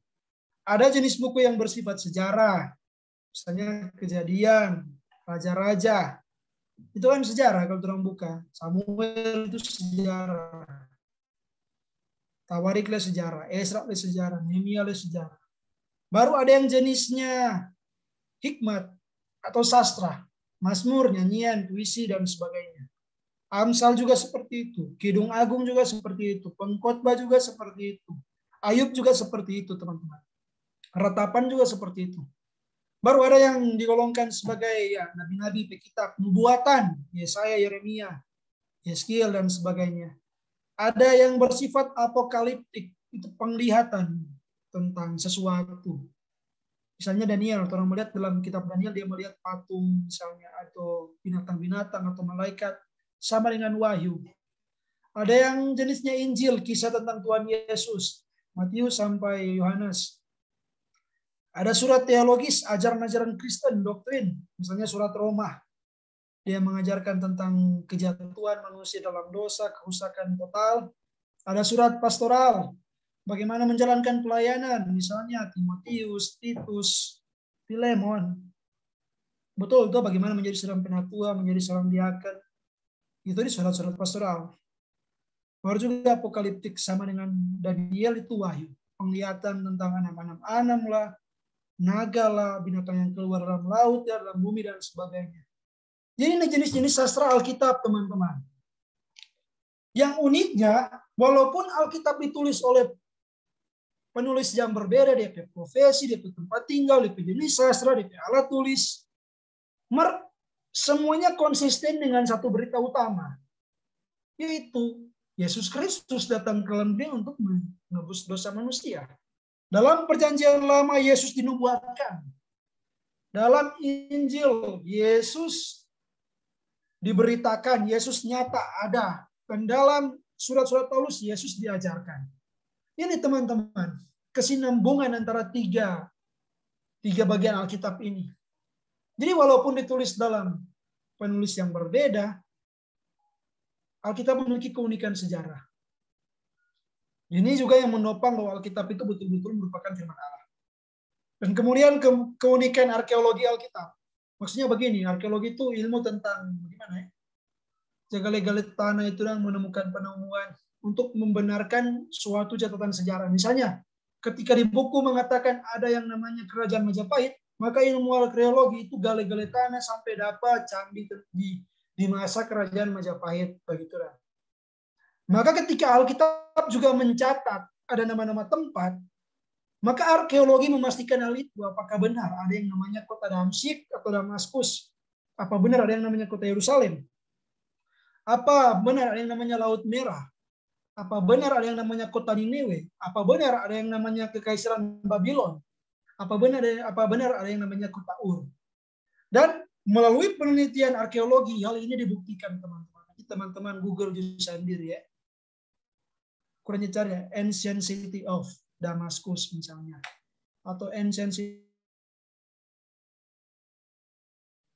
Ada jenis buku yang bersifat sejarah, misalnya Kejadian, Raja-Raja. Itu kan sejarah kalau orang buka. Samuel itu sejarah. Tawarik adalah sejarah, Esra adalah sejarah, Nehemia adalah sejarah. Baru ada yang jenisnya hikmat atau sastra, Mazmur, nyanyian, puisi, dan sebagainya. Amsal juga seperti itu. Kidung Agung juga seperti itu. Pengkhotbah juga seperti itu. Ayub juga seperti itu, teman-teman. Ratapan juga seperti itu. Baru ada yang digolongkan sebagai ya, nabi-nabi, pekitab, nubuatan, Yesaya, Yeremia, Yeskiel, dan sebagainya. Ada yang bersifat apokaliptik, itu penglihatan tentang sesuatu. Misalnya Daniel, orang melihat dalam kitab Daniel, dia melihat patung misalnya, atau binatang-binatang, atau malaikat, sama dengan wahyu. Ada yang jenisnya Injil, kisah tentang Tuhan Yesus, Matius sampai Yohanes. Ada surat teologis, ajaran-ajaran Kristen, doktrin, misalnya surat Roma. Dia mengajarkan tentang kejatuhan manusia dalam dosa, kerusakan total. Ada surat pastoral, bagaimana menjalankan pelayanan, misalnya Timotius, Titus, Filemon. Betul, itu bagaimana menjadi seorang penatua, menjadi seorang diaken. Itu di surat-surat pastoral. Baru juga apokaliptik sama dengan Daniel itu wahyu. Penglihatan tentang anam-anam lah, naga lah, binatang yang keluar dalam laut, ya, dalam bumi, dan sebagainya. Jadi ini jenis-jenis sastra Alkitab, teman-teman. Yang uniknya, walaupun Alkitab ditulis oleh penulis yang berbeda, dia punya profesi, dia punya tempat tinggal, dia punya jenis sastra, dia punya alat tulis, semuanya konsisten dengan satu berita utama, yaitu Yesus Kristus datang ke dalam dunia untuk menebus dosa manusia. Dalam perjanjian lama Yesus dinubuatkan. Dalam Injil Yesus diberitakan, Yesus nyata ada. Dan dalam surat-surat Paulus Yesus diajarkan. Ini teman-teman, kesinambungan antara tiga bagian Alkitab ini. Jadi walaupun ditulis dalam penulis yang berbeda, Alkitab memiliki keunikan sejarah. Ini juga yang menopang bahwa Alkitab itu betul-betul merupakan firman Allah. Dan kemudian keunikan arkeologi Alkitab. Maksudnya begini, arkeologi itu ilmu tentang bagaimana ya? Jaga-gali tanah itu dan menemukan penemuan untuk membenarkan suatu catatan sejarah. Misalnya, ketika di buku mengatakan ada yang namanya Kerajaan Majapahit, maka ilmu arkeologi itu gali-gali tanah sampai dapat candi di masa Kerajaan Majapahit, begitulah. Maka ketika Alkitab juga mencatat ada nama-nama tempat, maka arkeologi memastikan hal itu. Apakah benar ada yang namanya kota Damsyik atau Damaskus? Apa benar ada yang namanya kota Yerusalem? Apa benar ada yang namanya Laut Merah? Apa benar ada yang namanya kota Niniwe? Apa benar ada yang namanya Kekaisaran Babylon? Apa benar ada yang namanya kota Ur? Dan melalui penelitian arkeologi hal ini dibuktikan, teman-teman. Teman-teman Google sendiri ya. Kurangnya cari ya, Ancient City of Damascus misalnya, atau Ancient City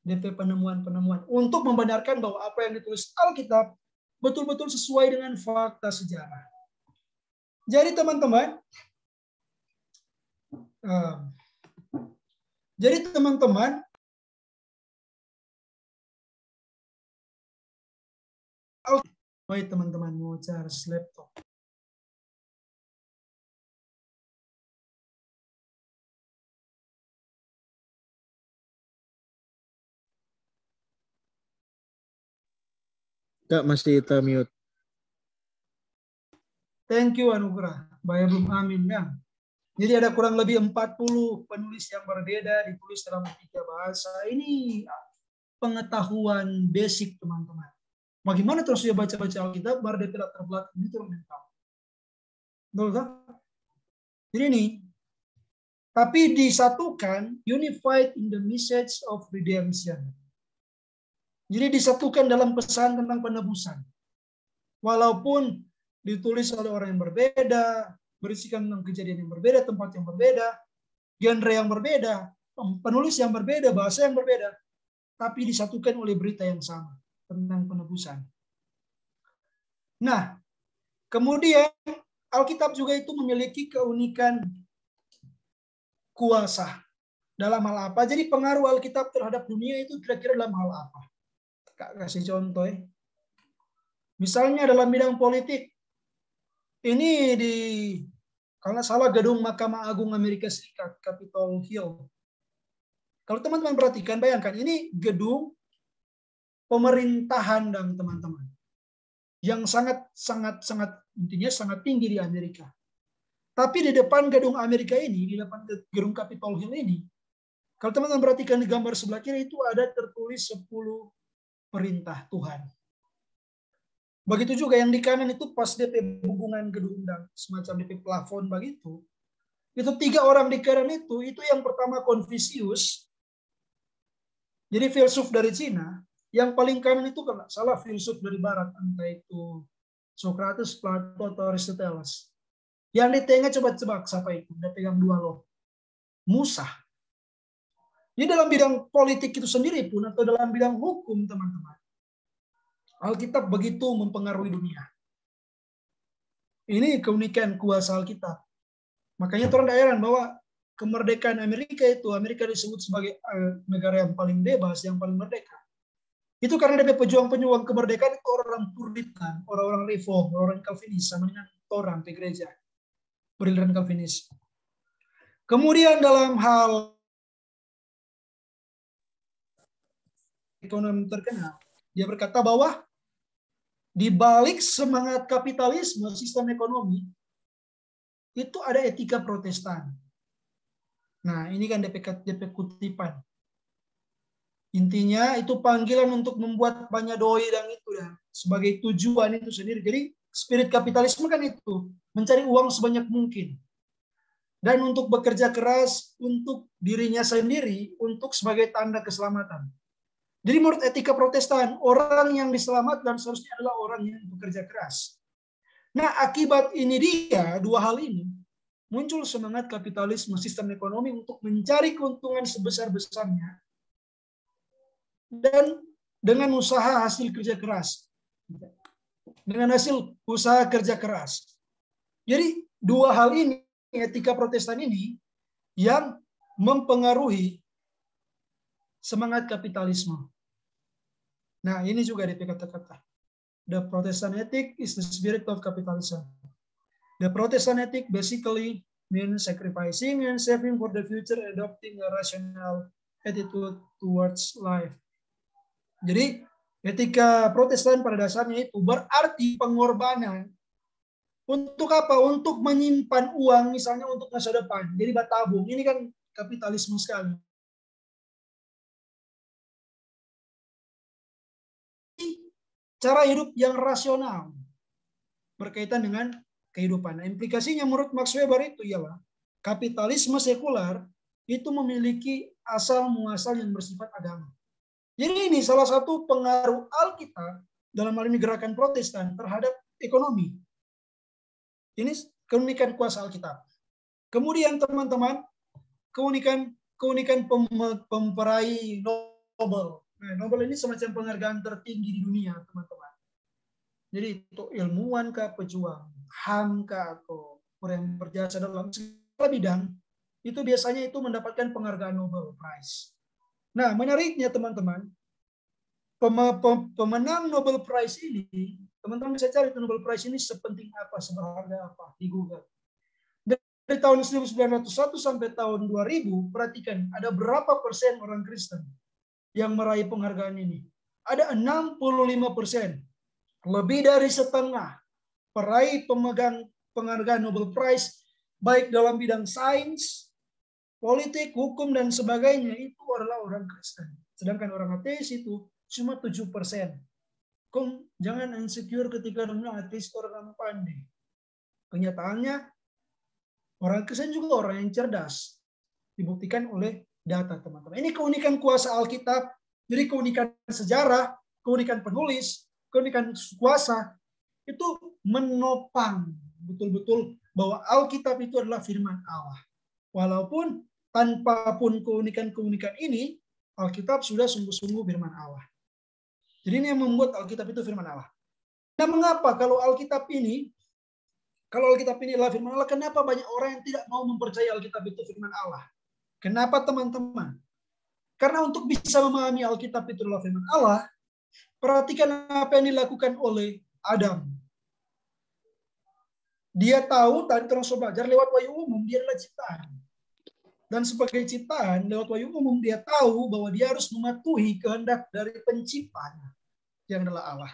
DP penemuan-penemuan untuk membenarkan bahwa apa yang ditulis Alkitab betul-betul sesuai dengan fakta sejarah. Jadi teman-teman, baik teman-teman mau charge laptop. Kak, masih termute. Thank you Anugerah. Bayar belum amin ya. Jadi ada kurang lebih 40 penulis yang berbeda ditulis dalam 3 bahasa. Ini pengetahuan basic teman-teman. Bagaimana terus dia baca-baca Alkitab baru dia tidak terbelakang itu mental. Betul kan? Jadi ini tapi disatukan, unified in the message of redemption. Jadi disatukan dalam pesan tentang penebusan. Walaupun ditulis oleh orang yang berbeda, berisikan tentang kejadian yang berbeda, tempat yang berbeda, genre yang berbeda, penulis yang berbeda, bahasa yang berbeda, tapi disatukan oleh berita yang sama tentang penebusan. Nah, kemudian Alkitab juga itu memiliki keunikan kuasa. Dalam hal apa? Jadi pengaruh Alkitab terhadap dunia itu kira-kira dalam hal apa? Kak kasih contoh ya. Misalnya dalam bidang politik, ini di kalau salah gedung Mahkamah Agung Amerika Serikat, Capitol Hill. Kalau teman-teman perhatikan, bayangkan ini gedung pemerintahan dan teman-teman yang sangat intinya sangat tinggi di Amerika. Tapi di depan gedung Amerika ini, di depan gedung Capitol Hill ini, kalau teman-teman perhatikan di gambar sebelah kiri itu ada tertulis 10 perintah Tuhan. Begitu juga yang di kanan itu pas DP hubungan gedung dan semacam DP plafon begitu. Itu 3 orang di kanan itu yang pertama Confucius. Jadi filsuf dari Cina. Yang paling kanan itu kalau salah filsuf dari barat, entah itu Socrates, Plato atau Aristoteles. Yang di tengah coba tebak siapa itu? Dia pegang 2 loh. Musa. Jadi dalam bidang politik itu sendiri pun atau dalam bidang hukum teman-teman, Alkitab begitu mempengaruhi dunia. Ini keunikan kuasa Alkitab. Makanya orang heran bahwa kemerdekaan Amerika itu, Amerika disebut sebagai negara yang paling bebas, yang paling merdeka. Itu karena dia pejuang-pejuang kemerdekaan itu orang Puritan, orang-orang reform, orang Calvinis, sama dengan orang di gereja, beraliran Calvinis. Kemudian dalam hal ekonomi terkenal, dia berkata bahwa di balik semangat kapitalisme, sistem ekonomi, itu ada etika Protestan. Nah, ini kan DP kutipan. Intinya itu panggilan untuk membuat banyak doi dan itu dah sebagai tujuan itu sendiri. Jadi spirit kapitalisme kan itu mencari uang sebanyak mungkin dan untuk bekerja keras untuk dirinya sendiri untuk sebagai tanda keselamatan. Jadi menurut etika Protestan, orang yang diselamatkan seharusnya adalah orang yang bekerja keras. Nah, akibat ini dia dua hal ini muncul semangat kapitalisme sistem ekonomi untuk mencari keuntungan sebesar-besarnya. Dan dengan usaha hasil kerja keras. Dengan hasil usaha kerja keras. Jadi dua hal ini, etika Protestan ini, yang mempengaruhi semangat kapitalisme. Nah, ini juga DP kata-kata. The Protestant ethic is the spirit of capitalism. The Protestant ethic basically means sacrificing and saving for the future, adopting a rational attitude towards life. Jadi etika Protestan pada dasarnya itu berarti pengorbanan untuk apa? Untuk menyimpan uang misalnya untuk masa depan. Jadi tabung. Ini kan kapitalisme sekali. Cara hidup yang rasional berkaitan dengan kehidupan. Nah, implikasinya menurut Max Weber itu ialah kapitalisme sekular itu memiliki asal muasal yang bersifat agama. Jadi ini salah satu pengaruh Alkitab dalam hal ini gerakan Protestan terhadap ekonomi. Ini keunikan kuasa Alkitab. Kemudian teman-teman, keunikan pemperaih Nobel. Nah, Nobel ini semacam penghargaan tertinggi di dunia, teman-teman. Jadi itu ilmuwan kah, pejuang, HAM kah, atau orang yang berjasa dalam segala bidang, itu biasanya itu mendapatkan penghargaan Nobel Prize. Nah, menariknya teman-teman, pemenang Nobel Prize ini, teman-teman bisa cari Nobel Prize ini sepenting apa, seberharga apa di Google. Dari tahun 1901 sampai tahun 2000, perhatikan ada berapa persen orang Kristen yang meraih penghargaan ini. Ada 65%. Lebih dari setengah peraih pemegang penghargaan Nobel Prize, baik dalam bidang sains, politik, hukum, dan sebagainya, itu adalah orang Kristen. Sedangkan orang ateis itu cuma 7%. Jangan insecure ketika bilang ateis orang pandai. Kenyataannya, orang Kristen juga orang yang cerdas. Dibuktikan oleh data, teman-teman. Ini keunikan kuasa Alkitab, jadi keunikan sejarah, keunikan penulis, keunikan kuasa, itu menopang betul-betul bahwa Alkitab itu adalah firman Allah. Walaupun tanpa pun keunikan-keunikan ini, Alkitab sudah sungguh-sungguh firman Allah. Jadi ini yang membuat Alkitab itu firman Allah. Nah, mengapa kalau Alkitab ini adalah firman Allah, kenapa banyak orang yang tidak mau mempercayai Alkitab itu firman Allah? Kenapa, teman-teman? Karena untuk bisa memahami Alkitab itu adalah firman Allah, perhatikan apa yang dilakukan oleh Adam. Dia tahu, tadi terus belajar lewat wahyu umum, dia adalah ciptaan. Dan sebagai ciptaan, lewat wahyu umum, dia tahu bahwa dia harus mematuhi kehendak dari penciptanya, yang adalah Allah.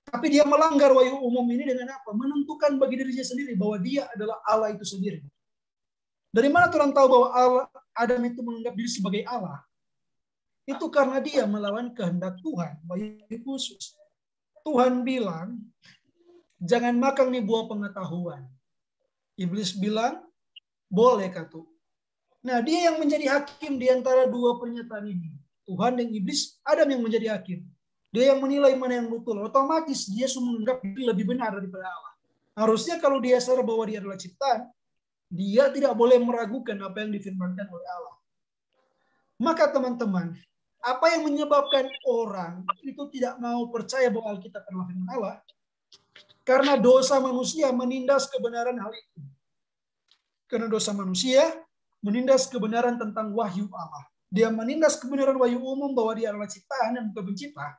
Tapi dia melanggar wahyu umum ini dengan apa? Menentukan bagi dirinya sendiri bahwa dia adalah Allah itu sendiri. Dari mana Tuhan tahu bahwa Adam itu menganggap diri sebagai Allah? Itu karena dia melawan kehendak Tuhan. Wahyu khusus. Tuhan bilang, jangan makan nih buah pengetahuan. Iblis bilang, boleh kata. Nah, dia yang menjadi hakim di antara dua pernyataan ini. Tuhan dan iblis, Adam yang menjadi hakim. Dia yang menilai mana yang betul. Otomatis dia menganggap lebih benar daripada Allah. Harusnya kalau dia sadar bahwa dia adalah ciptaan, dia tidak boleh meragukan apa yang difirmankan oleh Allah. Maka teman-teman, apa yang menyebabkan orang itu tidak mau percaya bahwa Alkitab adalah firman Allah? Karena dosa manusia menindas kebenaran hal itu. Karena dosa manusia menindas kebenaran tentang wahyu Allah. Dia menindas kebenaran wahyu umum bahwa dia adalah ciptaan dan bukan pencipta.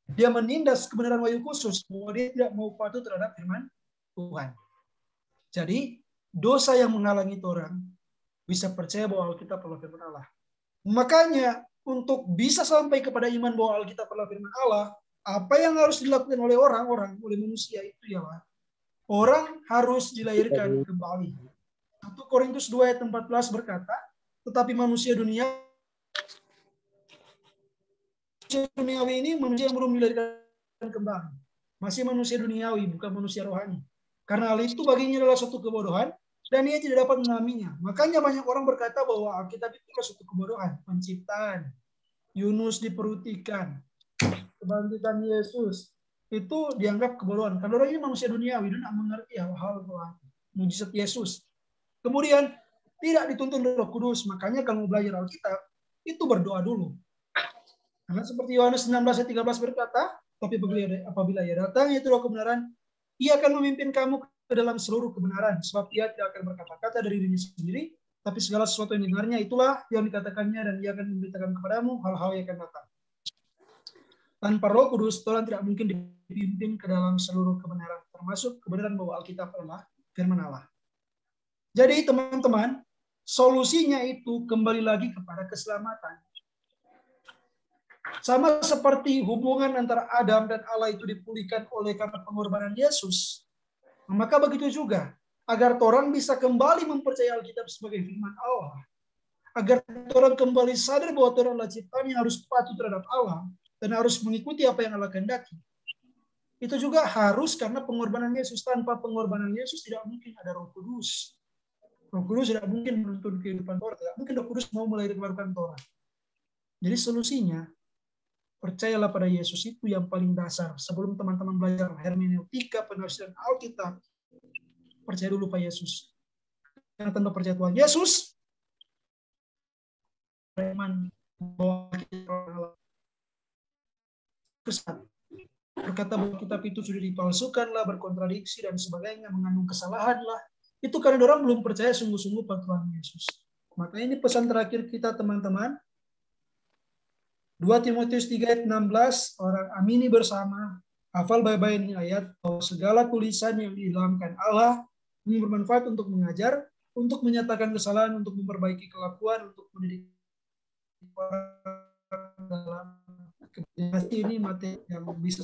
Dia menindas kebenaran wahyu khusus bahwa dia tidak mau patuh terhadap firman Tuhan. Jadi dosa yang menghalangi orang bisa percaya bahwa Alkitab adalah firman Allah. Makanya untuk bisa sampai kepada iman bahwa Alkitab adalah firman Allah, apa yang harus dilakukan oleh orang-orang, oleh manusia itu ialah orang harus dilahirkan kembali. 1 Korintus 2 ayat 14 berkata, tetapi manusia duniawi ini manusia yang belum dilahirkan kembali. Masih manusia duniawi, bukan manusia rohani. Karena hal itu baginya adalah suatu kebodohan, dan ia tidak dapat memahaminya. Makanya banyak orang berkata bahwa Alkitab itu adalah suatu kebodohan. Penciptaan, Yunus diperutikan, kebangkitan Yesus, itu dianggap kebodohan. Karena orang ini manusia duniawi, dan tidak mengerti hal-hal mujizat Yesus. Kemudian, tidak dituntun Roh Kudus. Makanya kalau mau belajar Alkitab, itu berdoa dulu. Karena seperti Yohanes 19 ayat 13 berkata, tapi apabila ia datang, itu roh kebenaran, ia akan memimpin kamu ke dalam seluruh kebenaran. Sebab ia tidak akan berkata-kata dari dirinya sendiri, tapi segala sesuatu yang dengarnya itulah yang dikatakannya, dan ia akan memberitakan kepadamu hal-hal yang akan datang. Tanpa Roh Kudus, Tuhan tidak mungkin dipimpin ke dalam seluruh kebenaran, termasuk kebenaran bahwa Alkitab adalah firman Allah. Jadi teman-teman, solusinya itu kembali lagi kepada keselamatan. Sama seperti hubungan antara Adam dan Allah itu dipulihkan oleh karena pengorbanan Yesus. Maka begitu juga, agar orang bisa kembali mempercayai Alkitab sebagai firman Allah. Agar orang kembali sadar bahwa orang adalah ciptaan yang harus patuh terhadap Allah dan harus mengikuti apa yang Allah kehendaki. Itu juga harus karena pengorbanan Yesus. Tanpa pengorbanan Yesus tidak mungkin ada Roh Kudus. Roh Kudus tidak mungkin menuntun kehidupan orang. Tidak mungkin Roh Kudus mau melahirkan orang. Jadi solusinya, percayalah pada Yesus, itu yang paling dasar. Sebelum teman-teman belajar hermeneutika, penafsiran Alkitab, percaya dulu pada Yesus. Karena tanpa percaya Tuhan Yesus, iman bahwa berkata bahwa kitab itu sudah dipalsukan lah, berkontradiksi dan sebagainya, mengandung kesalahan lah. Itu karena orang belum percaya sungguh-sungguh pada Tuhan Yesus. Makanya ini pesan terakhir kita teman-teman. 2 Timotius 3 ayat 16, orang amini bersama, hafal baik-baik ini ayat, bahwa segala tulisan yang diilhamkan Allah bermanfaat untuk mengajar, untuk menyatakan kesalahan, untuk memperbaiki kelakuan, untuk mendidik dalam kebenaran. Ini materi yang bisa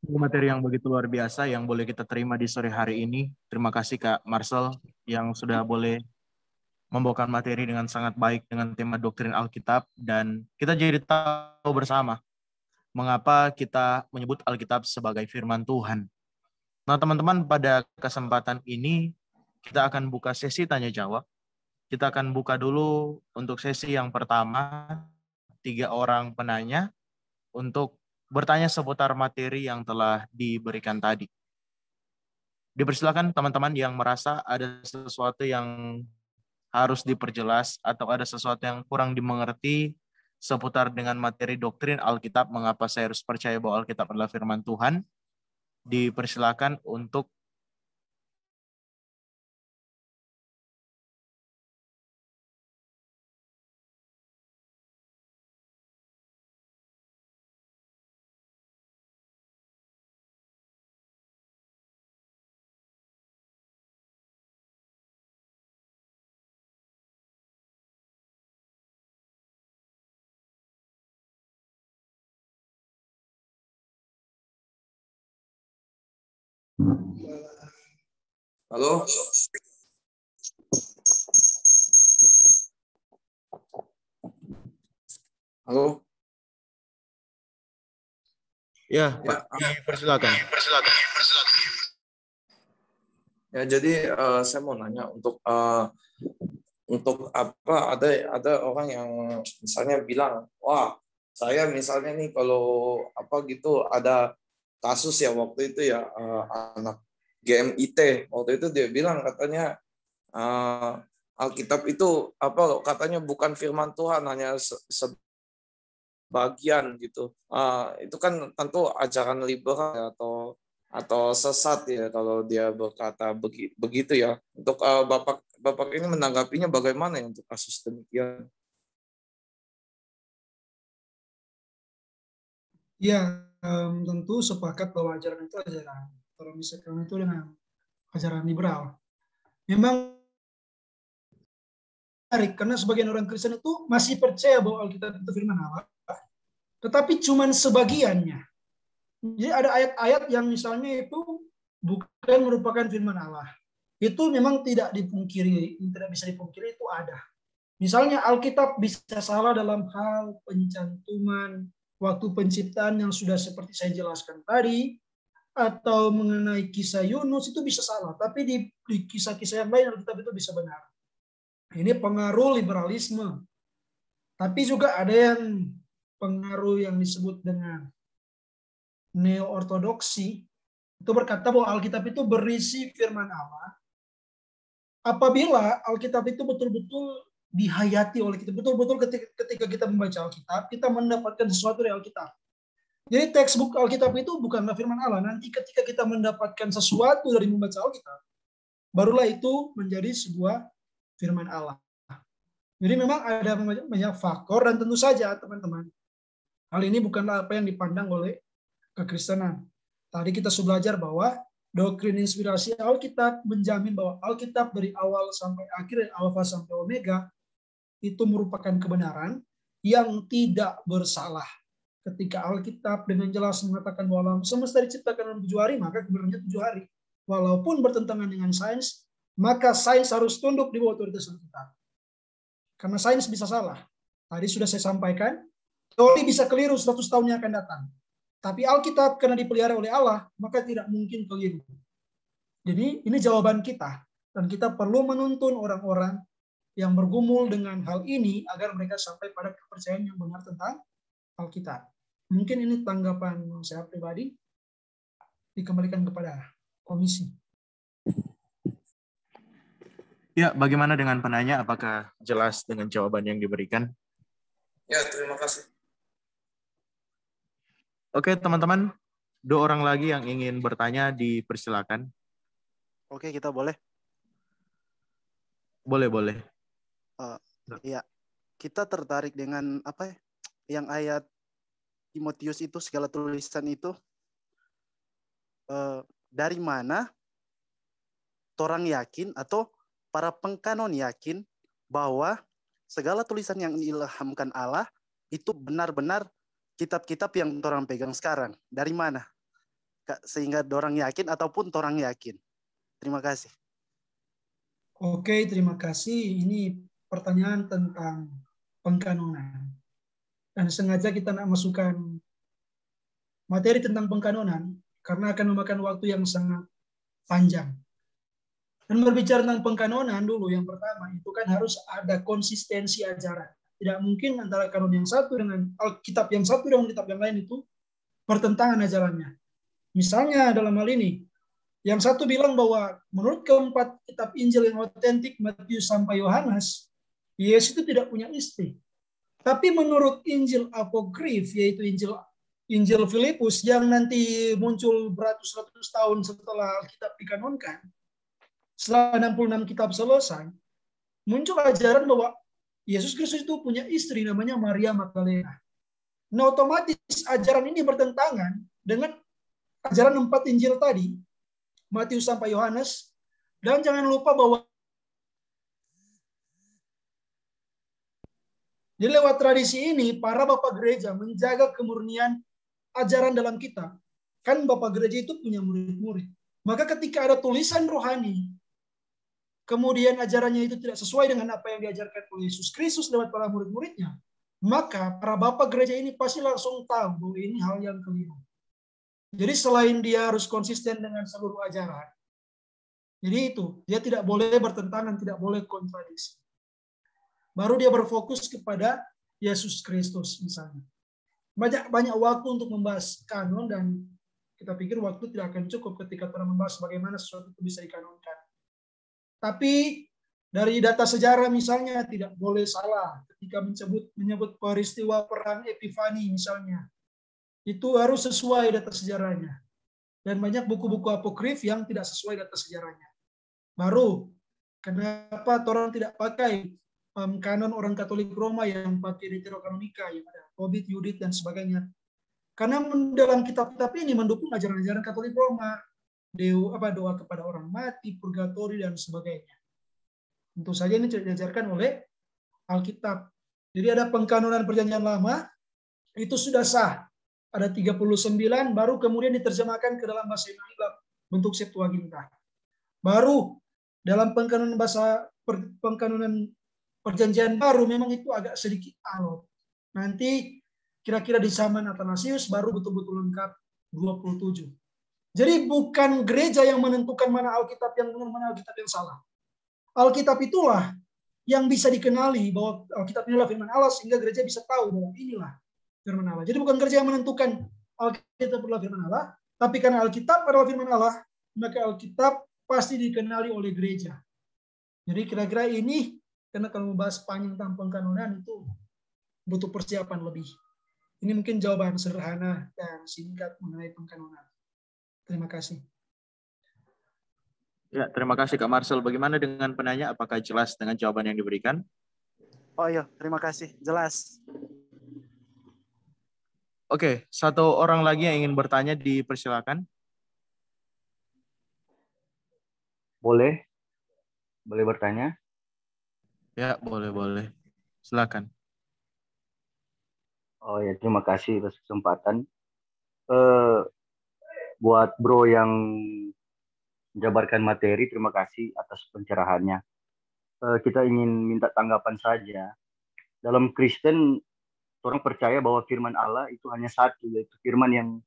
materi yang begitu luar biasa yang boleh kita terima di sore hari ini. Terima kasih Kak Marcel yang sudah boleh membawakan materi dengan sangat baik dengan tema doktrin Alkitab, dan kita jadi tahu bersama mengapa kita menyebut Alkitab sebagai firman Tuhan. Nah teman-teman, pada kesempatan ini kita akan buka sesi tanya jawab. Kita akan buka dulu untuk sesi yang pertama, 3 orang penanya untuk bertanya seputar materi yang telah diberikan tadi. Dipersilakan teman-teman yang merasa ada sesuatu yang harus diperjelas atau ada sesuatu yang kurang dimengerti seputar dengan materi doktrin Alkitab, mengapa saya harus percaya bahwa Alkitab adalah firman Tuhan, dipersilakan untuk Halo. Halo. ya Pak, dipersilakan. Ya, jadi saya mau nanya untuk apa, ada orang yang misalnya bilang, wah saya misalnya nih kalau apa gitu ada kasus ya waktu itu ya, anak GMIT waktu itu dia bilang katanya Alkitab itu apa katanya bukan firman Tuhan, hanya bagian gitu. Itu kan tentu ajaran liberal ya, atau sesat ya kalau dia berkata begitu ya. Untuk Bapak ini menanggapinya bagaimana ya untuk kasus demikian? Ya, tentu sepakat bahwa ajaran itu ajaran kalau misalkan itu dengan ajaran liberal. Memang menarik karena sebagian orang Kristen itu masih percaya bahwa Alkitab itu firman Allah, tetapi cuma sebagiannya. Jadi ada ayat-ayat yang misalnya itu bukan merupakan firman Allah. Itu memang tidak dipungkiri, tidak bisa dipungkiri itu ada. Misalnya Alkitab bisa salah dalam hal pencantuman waktu penciptaan yang sudah seperti saya jelaskan tadi, atau mengenai kisah Yunus itu bisa salah, tapi di kisah-kisah yang lain Alkitab itu bisa benar. Ini pengaruh liberalisme. Tapi juga ada yang pengaruh yang disebut dengan neo-ortodoksi. Itu berkata bahwa Alkitab itu berisi firman Allah. Apabila Alkitab itu betul-betul dihayati oleh kita, betul-betul ketika kita membaca Alkitab, kita mendapatkan sesuatu dari Alkitab. Jadi textbook Alkitab itu bukanlah firman Allah. Nanti ketika kita mendapatkan sesuatu dari membaca Alkitab, barulah itu menjadi sebuah firman Allah. Jadi memang ada banyak faktor dan tentu saja teman-teman, hal ini bukanlah apa yang dipandang oleh kekristenan. Tadi kita sudah belajar bahwa doktrin inspirasi Alkitab menjamin bahwa Alkitab dari awal sampai akhir, dari Alfa sampai Omega, itu merupakan kebenaran yang tidak bersalah. Ketika Alkitab dengan jelas mengatakan bahwa alam semesta diciptakan dalam 7 hari, maka kebenarannya 7 hari. Walaupun bertentangan dengan sains, maka sains harus tunduk di bawah otoritas Alkitab. Karena sains bisa salah. Tadi sudah saya sampaikan, teori bisa keliru 100 tahun yang akan datang. Tapi Alkitab karena dipelihara oleh Allah, maka tidak mungkin keliru. Jadi ini jawaban kita. Dan kita perlu menuntun orang-orang yang bergumul dengan hal ini agar mereka sampai pada kepercayaan yang benar tentang Alkitab. Mungkin ini tanggapan saya pribadi, dikembalikan kepada komisi. Ya, bagaimana dengan penanya? Apakah jelas dengan jawaban yang diberikan? Ya, terima kasih. Oke, teman-teman. 2 orang lagi yang ingin bertanya, dipersilakan. Oke, kita boleh. Boleh. Iya, kita tertarik dengan apa ya? Yang ayat Timotius itu, segala tulisan itu dari mana orang yakin atau para pengkanon yakin bahwa segala tulisan yang diilhamkan Allah itu benar-benar kitab-kitab yang orang pegang sekarang. Dari mana? Sehingga orang yakin ataupun orang yakin. Terima kasih. Oke, terima kasih. Ini pertanyaan tentang pengkanonan. Dan sengaja kita nak masukkan materi tentang pengkanonan karena akan memakan waktu yang sangat panjang. Dan berbicara tentang pengkanonan dulu, yang pertama itu kan harus ada konsistensi ajaran. Tidak mungkin antara kanon yang satu dengan Alkitab yang satu dengan kitab yang lain itu bertentangan ajarannya. Misalnya dalam hal ini, yang satu bilang bahwa menurut keempat kitab Injil yang otentik, Matius sampai Yohanes, Yesus itu tidak punya istri. Tapi menurut Injil apokrif, yaitu Injil Filipus yang nanti muncul beratus-ratus tahun setelah Alkitab dikanonkan, setelah 66 kitab selesai, muncul ajaran bahwa Yesus Kristus itu punya istri namanya Maria Magdalena. Nah, otomatis ajaran ini bertentangan dengan ajaran 4 Injil tadi, Matius sampai Yohanes. Dan jangan lupa bahwa di lewat tradisi ini, para bapak gereja menjaga kemurnian ajaran dalam kitab. Kan bapak gereja itu punya murid-murid. Maka ketika ada tulisan rohani, kemudian ajarannya itu tidak sesuai dengan apa yang diajarkan oleh Yesus Kristus lewat para murid-muridnya, maka para bapak gereja ini pasti langsung tahu bahwa ini hal yang keliru. Jadi selain dia harus konsisten dengan seluruh ajaran, jadi itu, dia tidak boleh bertentangan, tidak boleh kontradiksi. Baru dia berfokus kepada Yesus Kristus misalnya. Banyak waktu untuk membahas kanon dan kita pikir waktu tidak akan cukup ketika kita membahas bagaimana sesuatu itu bisa dikanonkan. Tapi Dari data sejarah misalnya tidak boleh salah ketika menyebut peristiwa perang Epifani misalnya. Itu harus sesuai data sejarahnya. Dan banyak buku-buku apokrif yang tidak sesuai data sejarahnya. Baru, kenapa orang tidak pakai kanon orang Katolik Roma yang pakai Deuterokanonika, yang ada Tobit, Yudit, dan sebagainya. Karena dalam kitab-kitab ini mendukung ajaran-ajaran Katolik Roma. Doa kepada orang mati, purgatori, dan sebagainya. Tentu saja ini tidak diajarkan oleh Alkitab. Jadi ada pengkanonan Perjanjian Lama, itu sudah sah. Ada 39, baru kemudian diterjemahkan ke dalam bahasa Yunani bentuk Septuaginta. Baru dalam pengkanonan Perjanjian Baru memang itu agak sedikit alot. Nanti kira-kira di zaman Athanasius baru betul-betul lengkap 27. Jadi bukan gereja yang menentukan mana Alkitab yang benar, mana Alkitab yang salah. Alkitab itulah yang bisa dikenali bahwa Alkitab inilah firman Allah sehingga gereja bisa tahu bahwa inilah firman Allah. Jadi bukan gereja yang menentukan Alkitab adalah firman Allah, tapi karena Alkitab adalah firman Allah, maka Alkitab pasti dikenali oleh gereja. Jadi kira-kira ini, karena kalau membahas panjang tentang pengkanonan itu butuh persiapan lebih. Ini mungkin jawaban sederhana dan singkat mengenai pengkanonan. Terima kasih. Ya, terima kasih Kak Marcel. Bagaimana dengan penanya? Apakah jelas dengan jawaban yang diberikan? Oh iya, terima kasih. Jelas. Oke, satu orang lagi yang ingin bertanya dipersilakan. Boleh bertanya? Ya, boleh. Silakan. Oh ya, terima kasih atas kesempatan. Buat bro yang menjabarkan materi, terima kasih atas pencerahannya. Kita ingin minta tanggapan saja. Dalam Kristen, orang percaya bahwa firman Allah itu hanya satu, yaitu firman yang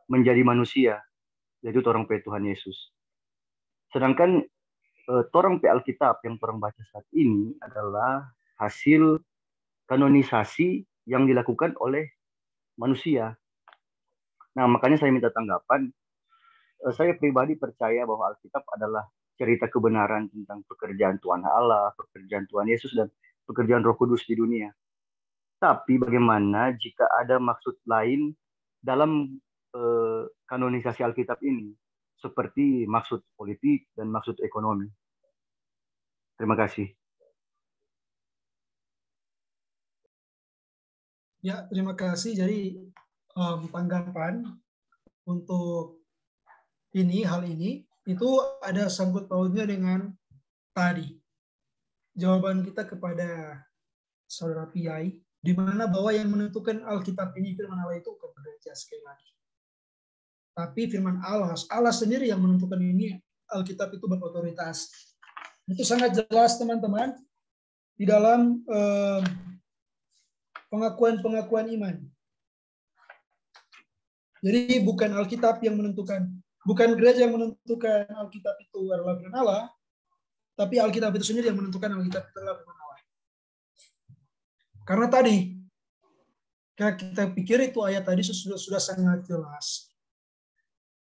menjadi manusia, yaitu orang pe Tuhan Yesus. Sedangkan orang pe Alkitab yang orang baca saat ini adalah hasil kanonisasi yang dilakukan oleh manusia. Nah, makanya saya minta tanggapan. Saya pribadi percaya bahwa Alkitab adalah cerita kebenaran tentang pekerjaan Tuhan Allah, pekerjaan Tuhan Yesus, dan pekerjaan Roh Kudus di dunia. Tapi bagaimana jika ada maksud lain dalam kanonisasi Alkitab ini, seperti maksud politik dan maksud ekonomi? Terima kasih. Ya, terima kasih. Jadi tanggapan untuk hal ini itu ada sangkut pautnya dengan tadi jawaban kita kepada saudara Piai, di mana bahwa yang menentukan Alkitab ini firman Allah itu bukan gereja sekali lagi, tapi firman Allah sendiri yang menentukan ini Alkitab itu berotoritas. Itu sangat jelas teman-teman di dalam pengakuan iman. Jadi bukan Alkitab yang menentukan, bukan gereja yang menentukan Alkitab itu adalah firman Allah, tapi Alkitab itu sendiri yang menentukan Alkitab itu adalah firman Allah. Karena tadi kita pikir itu ayat tadi sudah sangat jelas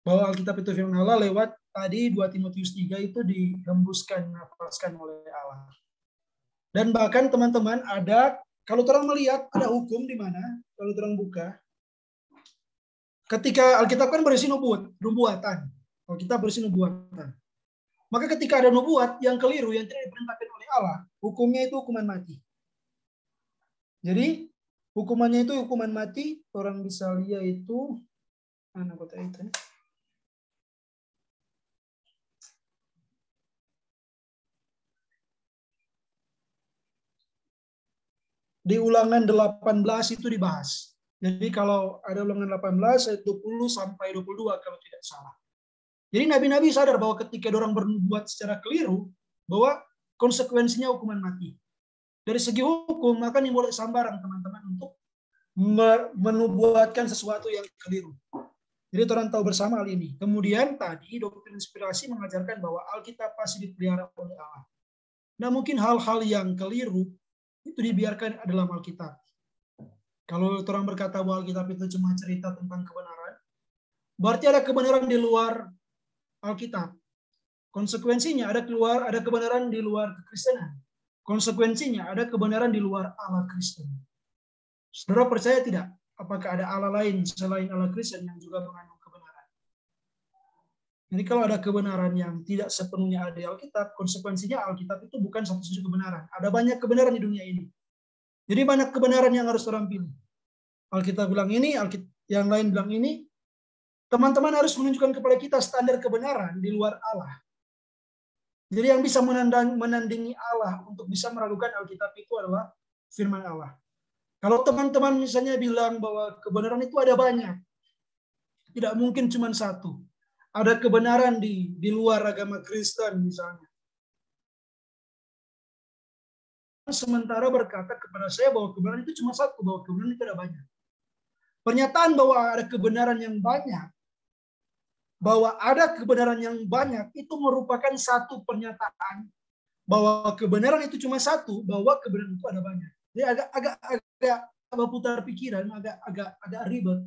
bahwa Alkitab itu firman Allah lewat tadi 2 Timotius 3 itu dihembuskan, nafaskan oleh Allah. Dan bahkan teman-teman ada, kalau orang melihat ada hukum di mana, kalau orang buka, ketika Alkitab kan berisi nubuatan. Alkitab berisi nubuatan. Maka ketika ada nubuat yang keliru, yang tidak diperintahkan oleh Allah, hukumnya itu hukuman mati. Jadi, hukumannya itu hukuman mati. Orang bisa lihat itu, mana kota itu? Di Ulangan 18 itu dibahas. Jadi kalau ada Ulangan 18 ayat 20 sampai 22 kalau tidak salah. Jadi nabi-nabi sadar bahwa ketika orang bernubuat secara keliru, bahwa konsekuensinya hukuman mati. Dari segi hukum, maka ini boleh sambaran teman-teman untuk menubuatkan sesuatu yang keliru. Jadi orang tahu bersama hal ini. Kemudian tadi doktrin inspirasi mengajarkan bahwa Alkitab pasti dipelihara oleh Allah. Nah mungkin hal-hal yang keliru itu dibiarkan dalam Alkitab. Kalau orang berkata bahwa Alkitab itu cuma cerita tentang kebenaran, berarti ada kebenaran di luar Alkitab. Konsekuensinya ada kebenaran di luar kekristenan. Konsekuensinya ada kebenaran di luar Allah Kristen. Saudara percaya tidak? Apakah ada Allah lain selain Allah Kristen yang juga mengandung kebenaran? Jadi kalau ada kebenaran yang tidak sepenuhnya ada di Alkitab, konsekuensinya Alkitab itu bukan satu-satunya kebenaran. Ada banyak kebenaran di dunia ini. Jadi banyak kebenaran yang harus orang pilih. Alkitab bilang ini, yang lain bilang ini. Teman-teman harus menunjukkan kepada kita standar kebenaran di luar Allah. Jadi yang bisa menandingi Allah untuk bisa meragukan Alkitab itu adalah firman Allah. Kalau teman-teman misalnya bilang bahwa kebenaran itu ada banyak, tidak mungkin cuma satu. Ada kebenaran di luar agama Kristen misalnya. Sementara berkata kepada saya bahwa kebenaran itu cuma satu, bahwa kebenaran itu ada banyak. Pernyataan bahwa ada kebenaran yang banyak, bahwa ada kebenaran yang banyak itu merupakan satu pernyataan bahwa kebenaran itu cuma satu, bahwa kebenaran itu ada banyak. Jadi agak berputar pikiran, agak ribet.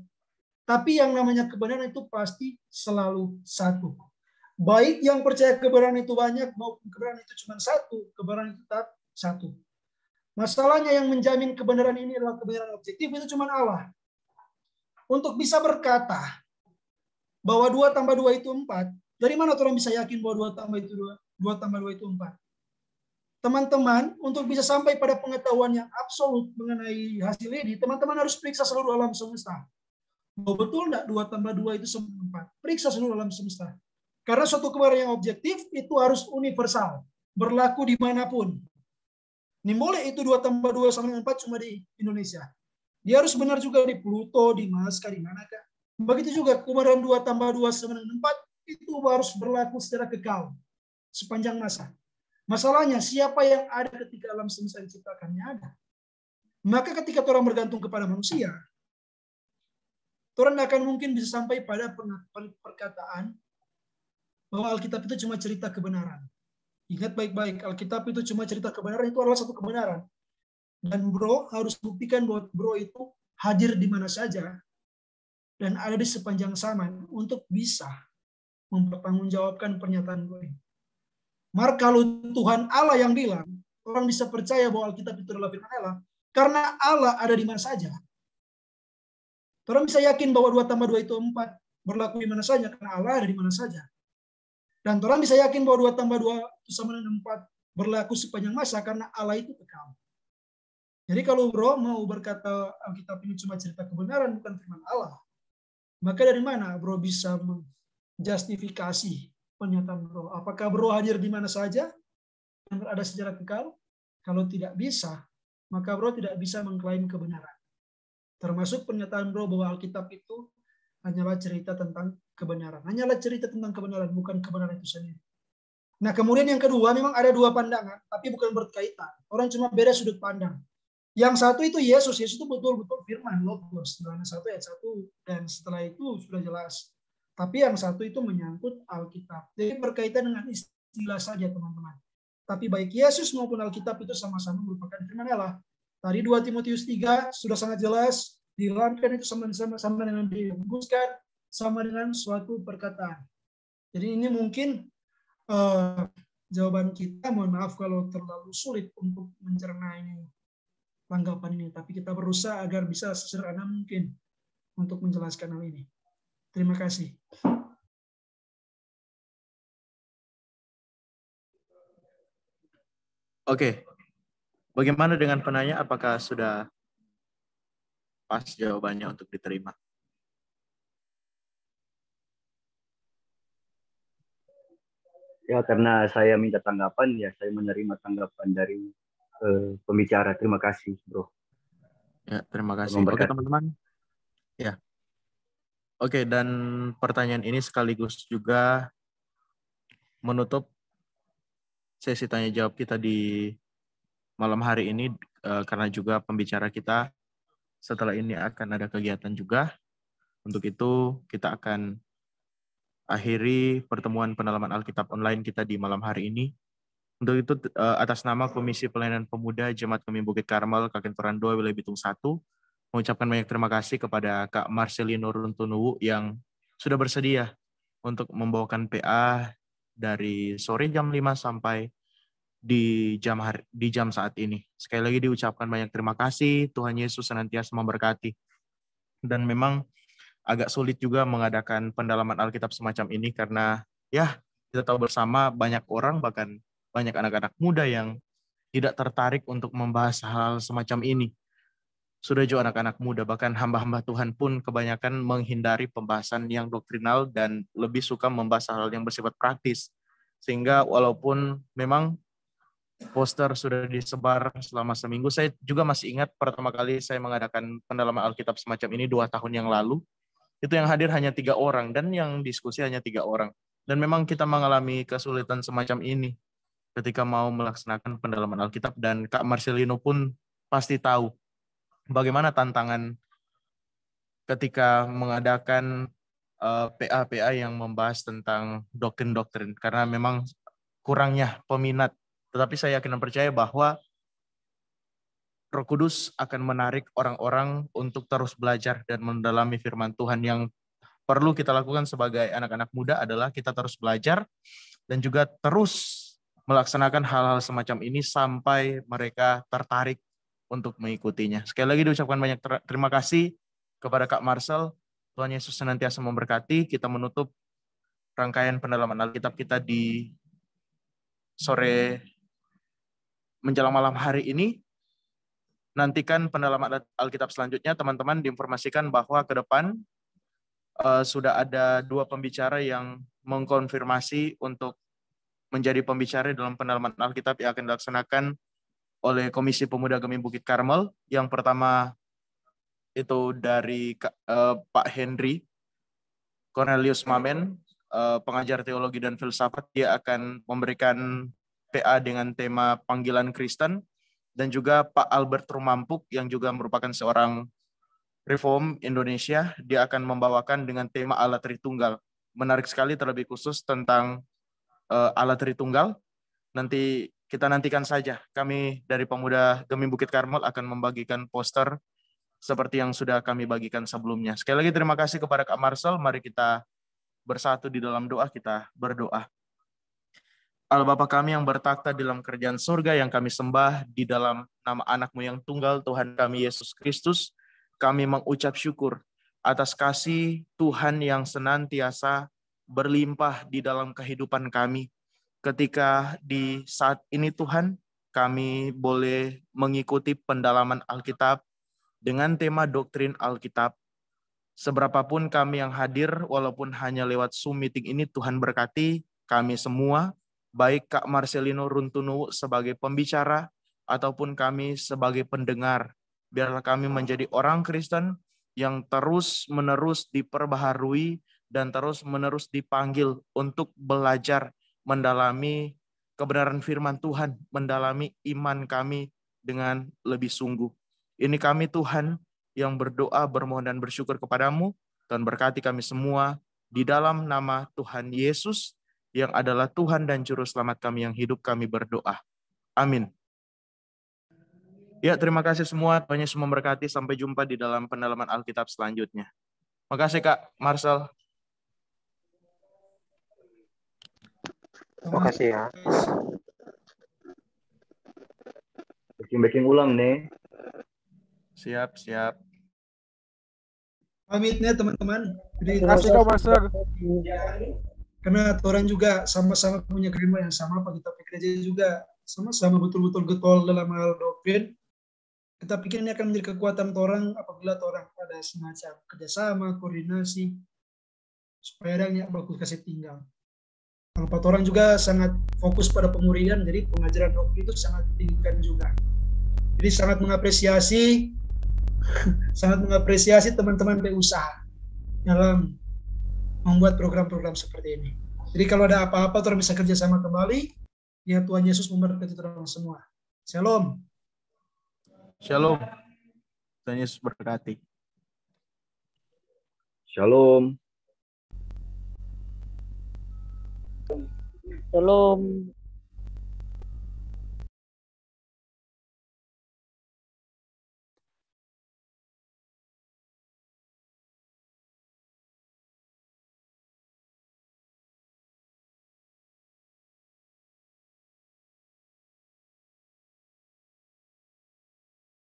Tapi yang namanya kebenaran itu pasti selalu satu. Baik yang percaya kebenaran itu banyak maupun kebenaran itu cuma satu, kebenaran itu tetap satu. Masalahnya yang menjamin kebenaran ini adalah kebenaran objektif, itu cuma Allah. Untuk bisa berkata bahwa 2 tambah 2 itu 4. Dari mana orang bisa yakin bahwa 2 tambah 2 itu 4? Teman-teman, untuk bisa sampai pada pengetahuan yang absolut mengenai hasil ini, teman-teman harus periksa seluruh alam semesta. Bahwa betul enggak 2 tambah 2 itu sama 4? Periksa seluruh alam semesta. Karena suatu kebenaran yang objektif itu harus universal, berlaku dimanapun. Ini boleh itu 2 tambah 2 sama dengan 4 cuma di Indonesia. Dia harus benar juga di Pluto, di Mars, di manakah. Begitu juga kebenaran 2 tambah 2 sama dengan 4 itu harus berlaku secara kekal sepanjang masa. Masalahnya siapa yang ada ketika alam semesta diciptakannya ada. Maka ketika orang bergantung kepada manusia, orang akan mungkin bisa sampai pada perkataan bahwa Alkitab itu cuma cerita kebenaran. Ingat baik-baik, Alkitab itu cuma cerita kebenaran, itu adalah satu kebenaran. Dan bro harus buktikan bahwa bro itu hadir di mana saja dan ada di sepanjang zaman untuk bisa mempertanggungjawabkan pernyataan gue. Maka kalau Tuhan Allah yang bilang, orang bisa percaya bahwa Alkitab itu adalah firman Allah, karena Allah ada di mana saja. Orang bisa yakin bahwa 2 tambah 2 itu 4, berlaku di mana saja, karena Allah ada di mana saja. Dan orang bisa yakin bahwa 2 tambah 2 itu sama dengan 4, berlaku sepanjang masa, karena Allah itu kekal. Jadi kalau bro mau berkata Alkitab ini cuma cerita kebenaran, bukan firman Allah, maka dari mana bro bisa menjustifikasi pernyataan bro? Apakah bro hadir di mana saja dan berada secara kekal? Kalau tidak bisa, maka bro tidak bisa mengklaim kebenaran. Termasuk pernyataan bro bahwa Alkitab itu hanyalah cerita tentang kebenaran. Hanyalah cerita tentang kebenaran, bukan kebenaran itu sendiri. Nah kemudian yang kedua, memang ada 2 pandangan, tapi bukan berkaitan. Orang cuma beda sudut pandang. Yang satu itu Yesus itu betul-betul firman, Logos, Yohanes 1 ayat 1, dan setelah itu sudah jelas. Tapi yang satu itu menyangkut Alkitab. Jadi berkaitan dengan istilah saja teman-teman. Tapi baik Yesus maupun Alkitab itu sama-sama merupakan firman Allah. Tadi 2 Timotius 3 sudah sangat jelas, dilampirkan itu sama dengan dihembuskan, sama dengan suatu perkataan. Jadi ini mungkin jawaban kita, mohon maaf kalau terlalu sulit untuk mencerna ini tanggapan ini, tapi kita berusaha agar bisa sesederhana mungkin untuk menjelaskan hal ini. Terima kasih. Oke. Bagaimana dengan penanya? Apakah sudah pas jawabannya untuk diterima? Ya, karena saya minta tanggapan, ya saya menerima tanggapan dari pembicara. Terima kasih, bro. Ya, terima kasih. Oke, teman-teman. Ya. Oke, dan pertanyaan ini sekaligus juga menutup sesi tanya jawab kita di malam hari ini, karena juga pembicara kita setelah ini akan ada kegiatan juga. Untuk itu kita akan akhiri pertemuan pendalaman Alkitab online kita di malam hari ini. Untuk itu atas nama Komisi Pelayanan Pemuda Jemaat Kami Bukit Karmel Kakentoran 2 Wilayah Bitung 1, mengucapkan banyak terima kasih kepada Kak Marcelino Runtunuwu yang sudah bersedia untuk membawakan PA dari sore jam 5 sampai di jam saat ini. Sekali lagi diucapkan banyak terima kasih. Tuhan Yesus senantiasa memberkati. Dan memang agak sulit juga mengadakan pendalaman Alkitab semacam ini karena ya kita tahu bersama banyak orang, bahkan banyak anak-anak muda yang tidak tertarik untuk membahas hal semacam ini. Sudah jauh anak-anak muda, bahkan hamba-hamba Tuhan pun kebanyakan menghindari pembahasan yang doktrinal dan lebih suka membahas hal yang bersifat praktis. Sehingga walaupun memang poster sudah disebar selama seminggu, saya juga masih ingat pertama kali saya mengadakan pendalaman Alkitab semacam ini 2 tahun yang lalu. Itu yang hadir hanya 3 orang dan yang diskusi hanya 3 orang. Dan memang kita mengalami kesulitan semacam ini ketika mau melaksanakan pendalaman Alkitab, dan Kak Marcelino pun pasti tahu bagaimana tantangan ketika mengadakan PA-PA yang membahas tentang doktrin-doktrin, karena memang kurangnya peminat. Tetapi saya yakin dan percaya bahwa Roh Kudus akan menarik orang-orang untuk terus belajar dan mendalami firman Tuhan. Yang perlu kita lakukan sebagai anak-anak muda adalah kita terus belajar dan juga terus melaksanakan hal-hal semacam ini sampai mereka tertarik untuk mengikutinya. Sekali lagi diucapkan banyak terima kasih kepada Kak Marcel. Tuhan Yesus senantiasa memberkati. Kita menutup rangkaian pendalaman Alkitab kita di sore menjelang malam hari ini. Nantikan pendalaman Alkitab selanjutnya, teman-teman diinformasikan bahwa ke depan sudah ada 2 pembicara yang mengkonfirmasi untuk menjadi pembicara dalam pendalaman Alkitab yang akan dilaksanakan oleh Komisi Pemuda Gemim Bukit Karmel. Yang pertama itu dari Pak Henry Cornelius Mamen, pengajar teologi dan filsafat. Dia akan memberikan PA dengan tema panggilan Kristen. Dan juga Pak Albert Rumampuk yang juga merupakan seorang Reform Indonesia, dia akan membawakan dengan tema Allah Tritunggal. Menarik sekali, terlebih khusus tentang Allah Tritunggal. Nanti kita nantikan saja. Kami dari Pemuda Gemim Bukit Karmel akan membagikan poster seperti yang sudah kami bagikan sebelumnya. Sekali lagi terima kasih kepada Kak Marcel. Mari kita bersatu di dalam doa, kita berdoa. Allah Bapa kami yang bertakhta di dalam kerajaan surga, yang kami sembah di dalam nama anak-Mu yang tunggal, Tuhan kami Yesus Kristus, kami mengucap syukur atas kasih Tuhan yang senantiasa berlimpah di dalam kehidupan kami. Ketika di saat ini Tuhan, kami boleh mengikuti pendalaman Alkitab dengan tema doktrin Alkitab. Seberapapun kami yang hadir, walaupun hanya lewat Zoom meeting ini, Tuhan berkati kami semua, baik Kak Marcelino Runtunu sebagai pembicara ataupun kami sebagai pendengar. Biarlah kami menjadi orang Kristen yang terus-menerus diperbaharui dan terus-menerus dipanggil untuk belajar mendalami kebenaran firman Tuhan, mendalami iman kami dengan lebih sungguh. Ini kami Tuhan yang berdoa, bermohon dan bersyukur kepadamu. Tuhan berkati kami semua di dalam nama Tuhan Yesus, yang adalah Tuhan dan Juru Selamat kami yang hidup, kami berdoa. Amin. Ya, terima kasih semua. Tuhan Yesus memberkati. Sampai jumpa di dalam pendalaman Alkitab selanjutnya. Makasih Kak Marcel. Terima kasih ya. Baking ulang nih. Siap. Pamitnya teman-teman. Terima kasih Kak Marcel. Karena orang juga sama-sama punya kerinduan yang sama, Pak, kita gereja juga sama-sama betul-betul getol dalam hal doktrin. Kita pikir ini akan menjadi kekuatan orang apabila orang ada semacam kerjasama, koordinasi, supaya adanya bagus kasih tinggal. Kalau orang juga sangat fokus pada pemuridan, jadi pengajaran doktrin itu sangat ditinggikan juga. Jadi sangat mengapresiasi teman-teman berusaha dalam membuat program-program seperti ini. Jadi kalau ada apa-apa, orang bisa kerjasama kembali. Ya, Tuhan Yesus memberkati orang semua. Shalom. Shalom. Tuhan Yesus berkati. Shalom. Shalom.